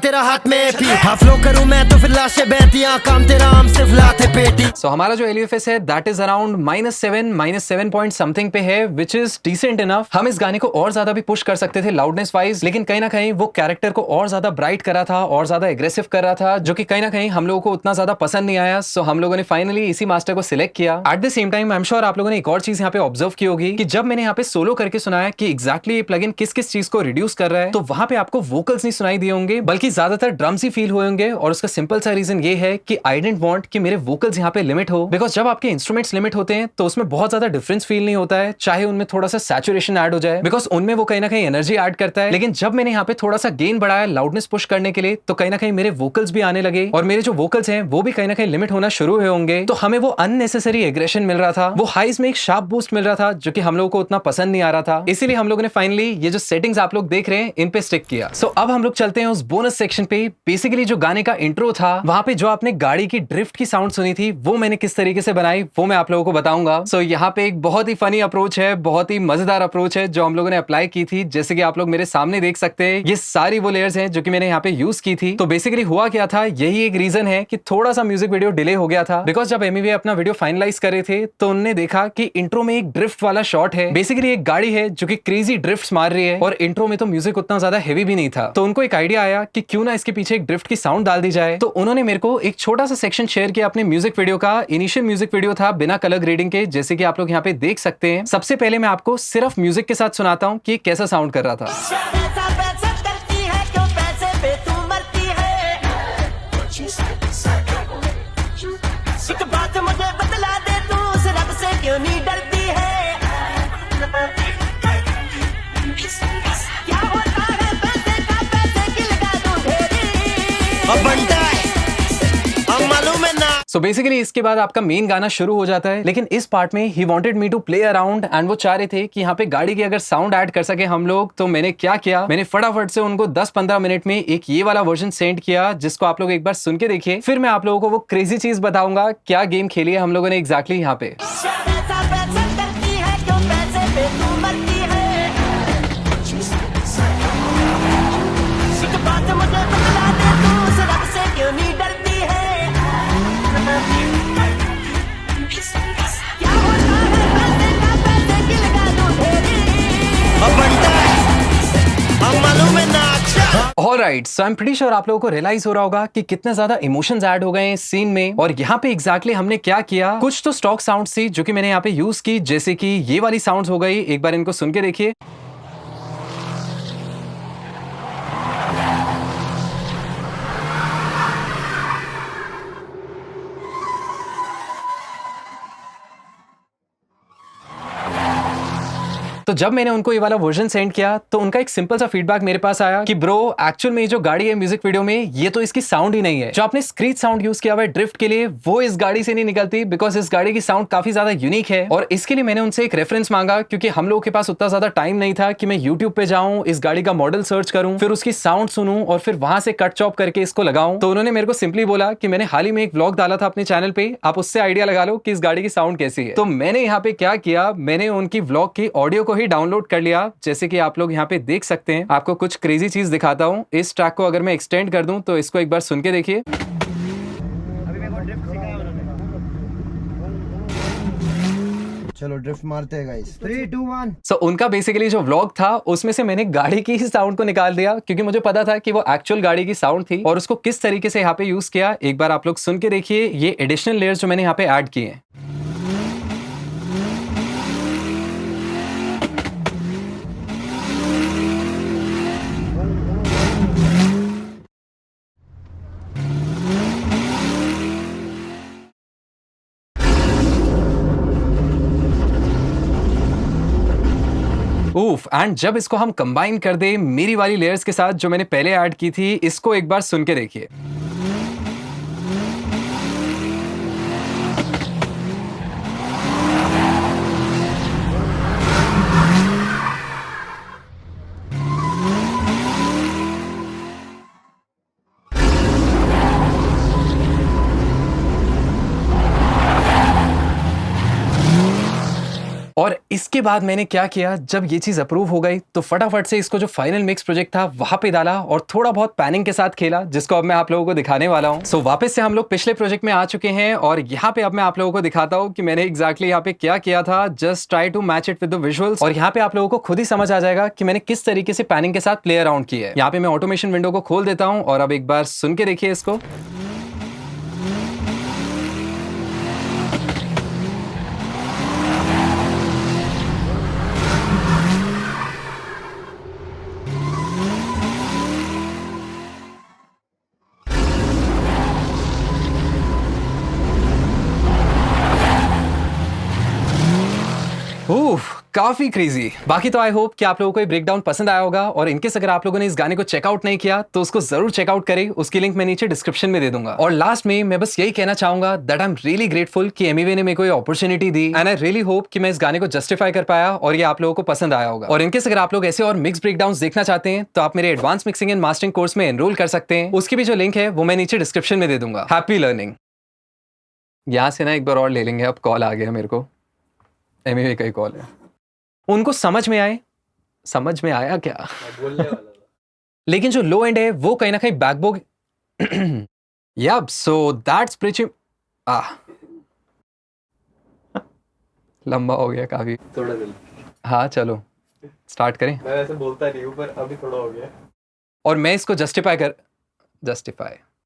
Speaker 2: तेरा हाथ में एपी हाँ फ्लो करूं मैं तो फिर लाशें बहतियां काम तेरा आम सिर्फ लाते पेटी
Speaker 1: सो हमारा जो LUFS है that is around -7 point something पे है विच इज डिसेंट इनफ। हम इस गाने को और ज्यादा भी पुश कर सकते थे लाउडनेस वाइज, लेकिन कहीं ना कहीं वो कैरेक्टर को और ज्यादा ब्राइट कर रहा था और ज्यादा एग्रेसिव कर रहा था, जो कि कहीं ना कहीं हम लोगों को उतना ज्यादा पसंद नहीं आया। सो हम लोगों ने फाइनली इसी मास्टर को सिलेक्ट किया। Eight the same time I am sure आप लोगों ने एक और चीज यहाँ पे ऑब्जर्व की होगी कि जब मैंने यहाँ पे सोलो करके सुनाया कि एग्जैक्टली ये प्लगइन किस किस चीज को रिड्यूस कर रहा है, तो वहां पे आपको वोकल्स नहीं सुनाई दिए होंगे बल्कि ज्यादातर ड्रम्स ही फील हुए होंगे। और उसका सिंपल सा रीजन ये है कि आई डिडंट वांट कि मेरे वोकल्स यहाँ पे लिमिट हो, बिकॉज जब आपके इंस्ट्रूमेंट्स लिमिट होते हैं तो उसमें बहुत ज्यादा डिफरेंस फील नहीं होता है, चाहे उनमें थोड़ा सा सैचुरेशन ऐड हो जाए, बिकॉज उनमें वो कहीं ना कहीं एनर्जी ऐड करता है। लेकिन जब मैंने यहाँ पे थोड़ा सा गेन बढ़ाया लाउडनेस पुश करने के लिए, तो कहीं ना कहीं मेरे वोकल्स भी आने लगे और मेरे जो वोकल्स हैं वो भी कहीं ना कहीं लिमिट होना शुरू हुए होंगे। तो हमें वो अननेसेसरी एग्रेशन मिल रहा था, वो हाइज में एक शार्प बूस्ट मिल रहा था, जो कि हम लोगों को उतना पसंद नहीं आ रहा था। इसीलिए हम लोगों ने फाइनली ये जो सेटिंग्स आप लोग देख रहे हैं इन पे स्टिक किया। सो अब हम लोग चलते हैं उस बोनस सेक्शन पे। बेसिकली जो गाने का इंट्रो था वहां पे जो आपने गाड़ी की ड्रिफ्ट की साउंड सुनी थी वो मैंने किस तरीके से बनाई वो मैं आप लोगों को बताऊंगा। सो यहाँ पे एक बहुत ही फनी अप्रोच है, बहुत ही मजेदार अप्रोच है जो हम लोगों ने अप्लाई की थी। जैसे कि आप लोग मेरे सामने देख सकते हैं ये सारी वो लेयर्स हैं जो कि मैंने यहाँ पे यूज की थी। तो बेसिकली हुआ क्या था, यही एक रीजन है कि थोड़ा सा म्यूजिक वीडियो डिले हो गया था, बिकॉज जब एमवी अपना वीडियो फाइनलाइज कर रहे थे तो उन्होंने देखा कि इंट्रो में एक ड्रिफ्ट वाला शॉट है। बेसिकली एक गाड़ी है जो कि क्रेजी ड्रिफ्ट मार रही है और इंट्रो में तो म्यूजिक उतना ज्यादा हेवी भी नहीं था। तो उनको एक आइडिया आया कि क्यों ना इसके पीछे एक ड्रिफ्ट की साउंड डाल दी जाए। तो उन्होंने मेरे को एक छोटा सा सेक्शन शेयर किया अपने म्यूजिक वीडियो का। इनिशियल म्यूजिक वीडियो था बिना कलर ग्रेडिंग के, जैसे कि आप लोग यहाँ पे देख सकते हैं। सबसे पहले मैं आपको सिर्फ म्यूजिक के साथ सुनाता हूँ कि कैसा साउंड कर रहा था।
Speaker 3: पैसा पैसा करती है क्यों पैसे पे तू मरती है। एक बात मुझे बतला दे तू उस रब से क्यों नहीं डरती है। क्या होता है पैसे का, पैसे की लगा दूं ढेरी।
Speaker 2: अब बनता है अब मालूम है ना।
Speaker 1: सो बेसिकली इसके बाद आपका मेन गाना शुरू हो जाता है, लेकिन इस पार्ट में he wanted me to play around and वो चाह रहे थे कि यहाँ पे गाड़ी की अगर साउंड ऐड कर सके हम लोग। तो मैंने क्या किया, मैंने फटाफट से उनको 10-15 मिनट में एक ये वाला वर्जन सेंड किया जिसको आप लोग एक बार सुन के देखिए। फिर मैं आप लोगों को वो क्रेजी चीज बताऊंगा क्या गेम खेली है हम लोगों ने एग्जैक्टली यहाँ पे।
Speaker 3: पैसा पैसा करती है क्यों पैसे पे तू मरती है। एक बात मुझे बतला दे तू उस रब से क्यों नहीं डरती है। क्या होता है पैसे का, पैसे की लगा दूं ढेरी।
Speaker 2: अब बनता है अब मालूम है ना।
Speaker 1: Alright, so I am pretty sure आप लोगों को रियलाइज हो रहा होगा कि कितने ज्यादा इमोशंस ऐड हो गए हैं इस सीन में। और यहाँ पे एग्जैक्टली हमने क्या किया, कुछ तो स्टॉक साउंड्स थी जो कि मैंने यहाँ पे यूज की, जैसे कि ये वाली साउंड्स हो गई। एक बार इनको सुन के देखिए। तो जब मैंने उनको ये वाला वर्जन सेंड किया तो उनका एक सिंपल सा फीडबैक मेरे पास आया कि ब्रो एक्चुअल में ये जो गाड़ी है म्यूजिक वीडियो में ये तो इसकी साउंड ही नहीं है। जो आपने स्क्रीच साउंड यूज किया हुआ है ड्रिफ्ट के लिए वो इस गाड़ी से नहीं निकलती, बिकॉज इस गाड़ी की साउंड काफी ज्यादा यूनिक है। और इसके लिए मैंने उनसे एक रेफरेंस मांगा, क्योंकि हम लोगों के पास उतना ज्यादा टाइम नहीं था कि मैं यूट्यूब पे जाऊं, इस गाड़ी का मॉडल सर्च करूं, फिर उसकी साउंड सुनूं और फिर वहां से कट चॉप करके इसको लगाऊं। तो उन्होंने मेरे को सिंपली बोला कि मैंने हाल ही में एक व्लॉग डाला था अपने चैनल पे, आप उससे आइडिया लगा लो कि इस गाड़ी की साउंड कैसी है। तो मैंने यहाँ पे क्या किया, मैंने उनकी व्लॉग की ऑडियो को ही डाउनलोड कर लिया। जैसे कि आप लोग यहाँ पे देख सकते हैं। आपको कुछ क्रेजी चीज दिखाता हूँ। इस ट्रैक को अगर मैं एक्सटेंड कर दूं तो इसको एक बार सुन के देखिए।
Speaker 2: चलो ड्रिफ्ट मारते हैं गाइस 3 2 1।
Speaker 1: सो उनका बेसिकली जो व्लॉग था उसमें से मैंने गाड़ी की ही साउंड को निकाल दिया, क्योंकि मुझे पता था कि वो एक्चुअल गाड़ी की साउंड थी और उसको किस तरीके से यहाँ पे यूज किया। एक बार आप लोग सुन के देखिए ये एडिशनल लेयर्स जो मैंने यहाँ पे ऐड किए हैं। उफ, एंड जब इसको हम कंबाइन कर दे मेरी वाली लेयर्स के साथ जो मैंने पहले ऐड की थी, इसको एक बार सुन के देखिए। और इसके बाद मैंने क्या किया, जब ये चीज अप्रूव हो गई तो फटाफट से इसको जो फाइनल मिक्स प्रोजेक्ट था वहां पे डाला और थोड़ा बहुत पैनिंग के साथ खेला, जिसको अब मैं आप लोगों को दिखाने वाला हूँ। सो वापस से हम लोग पिछले प्रोजेक्ट में आ चुके हैं और यहाँ पे अब मैं आप लोगों को दिखाता हूँ कि मैंने एग्जैक्टली यहाँ पे क्या किया था। Just try to match it with the visuals और यहाँ पे आप लोगों को खुद ही समझ आ जाएगा कि मैंने किस तरीके से पैनिंग के साथ प्ले अराउंड किया है। यहाँ पे मैं ऑटोमेशन विंडो को खोल देता हूँ और अब एक बार सुन के देखिए इसको। काफी क्रेजी। बाकी तो आई होप कि आप लोगों को ये ब्रेकडाउन पसंद आया होगा और इनकेस अगर आप लोगों ने इस गाने को चेकआउट नहीं किया तो उसको जरूर चेकआउट करें, उसकी लिंक मैं नीचे डिस्क्रिप्शन में दे दूंगा। और लास्ट में मैं बस यही कहना चाहूंगा that I am really grateful कि एमवे ने मेरे को ये opportunity the and I really hope कि मैं इस गाने को जस्टिफाई कर पाया और ये आप लोगों को पसंद आया होगा। और इनकेस अगर आप लोग ऐसे और मिक्स ब्रेकडाउन देखना चाहते हैं तो आप मेरे advance mixing and mastering course में एनरोल कर सकते हैं, उसकी भी जो लिंक है वो मैं नीचे डिस्क्रिप्शन में दे दूंगा। Happy learning. यहाँ से ना एक बार और ले लेंगे, अब कॉल आ गया मेरे को, एमवे का ही कॉल है। उनको समझ में आया क्या बोलने वाला था। लेकिन जो लो एंड है वो कहीं ना कहीं backbone yup, so that's pretty लंबा हो गया काफी,
Speaker 4: थोड़ा जल्दी।
Speaker 1: हाँ चलो स्टार्ट करें।
Speaker 4: मैं वैसे बोलता नहीं हूँ पर अभी थोड़ा हो गया।
Speaker 1: और मैं इसको जस्टिफाई